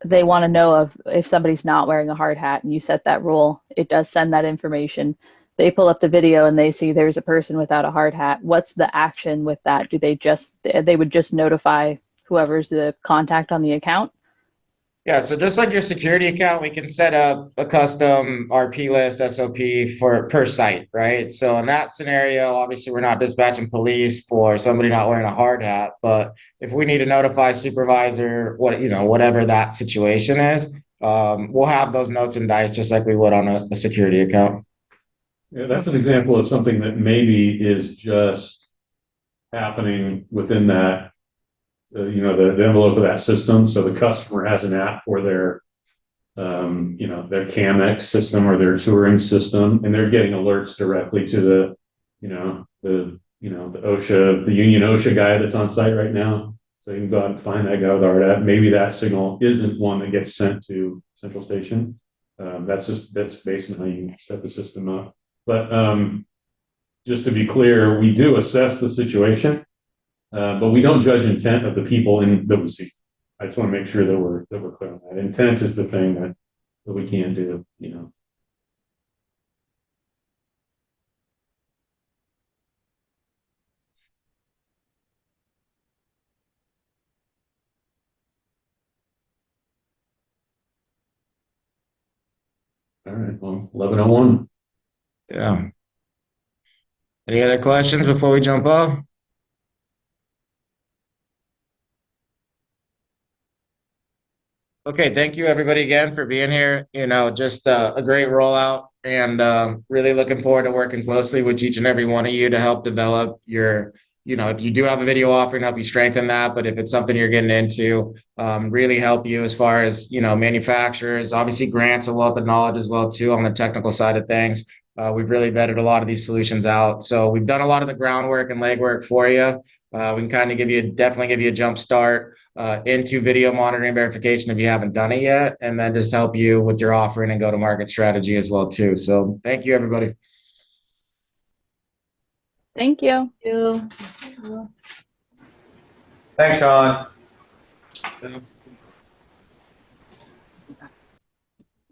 they want to know of if somebody's not wearing a hard hat and you set that rule, it does send that information. They pull up the video and they see there's a person without a hard hat. What's the action with that? Do they would just notify whoever's the contact on the account? Yeah, so just like your security account, we can set up a custom RP list SOP for per site, right? So in that scenario, obviously we're not dispatching police for somebody not wearing a hard hat, but if we need to notify supervisor, whatever that situation is, we'll have those notes and dice just like we would on a security account. Yeah, that's an example of something that maybe is just happening within that, the envelope of that system. So the customer has an app for their CAMX system or their touring system, and they're getting alerts directly to the OSHA, the union OSHA guy that's on site right now. So you can go out and find that guy with our app. Maybe that signal isn't one that gets sent to Central Station. That's based on how you set the system up. But just to be clear, we do assess the situation, but we don't judge intent of the people that we see. I just want to make sure that we're clear on that. Intent is the thing that we can't do. All right. Well, 11:01. Yeah. Any other questions before we jump off? Okay, thank you everybody again for being here. Just a great rollout and really looking forward to working closely with each and every one of you to help develop your, if you do have a video offering, help you strengthen that. But if it's something you're getting into, really help you as far as, manufacturers, obviously grants a wealth of knowledge as well too on the technical side of things. We've really vetted a lot of these solutions out. So we've done a lot of the groundwork and legwork for you. We can kind of definitely give you a jump start into video monitoring verification if you haven't done it yet, and then just help you with your offering and go-to-market strategy as well too. So thank you, everybody. Thank you. Thank you. Thanks, Sean. Yeah.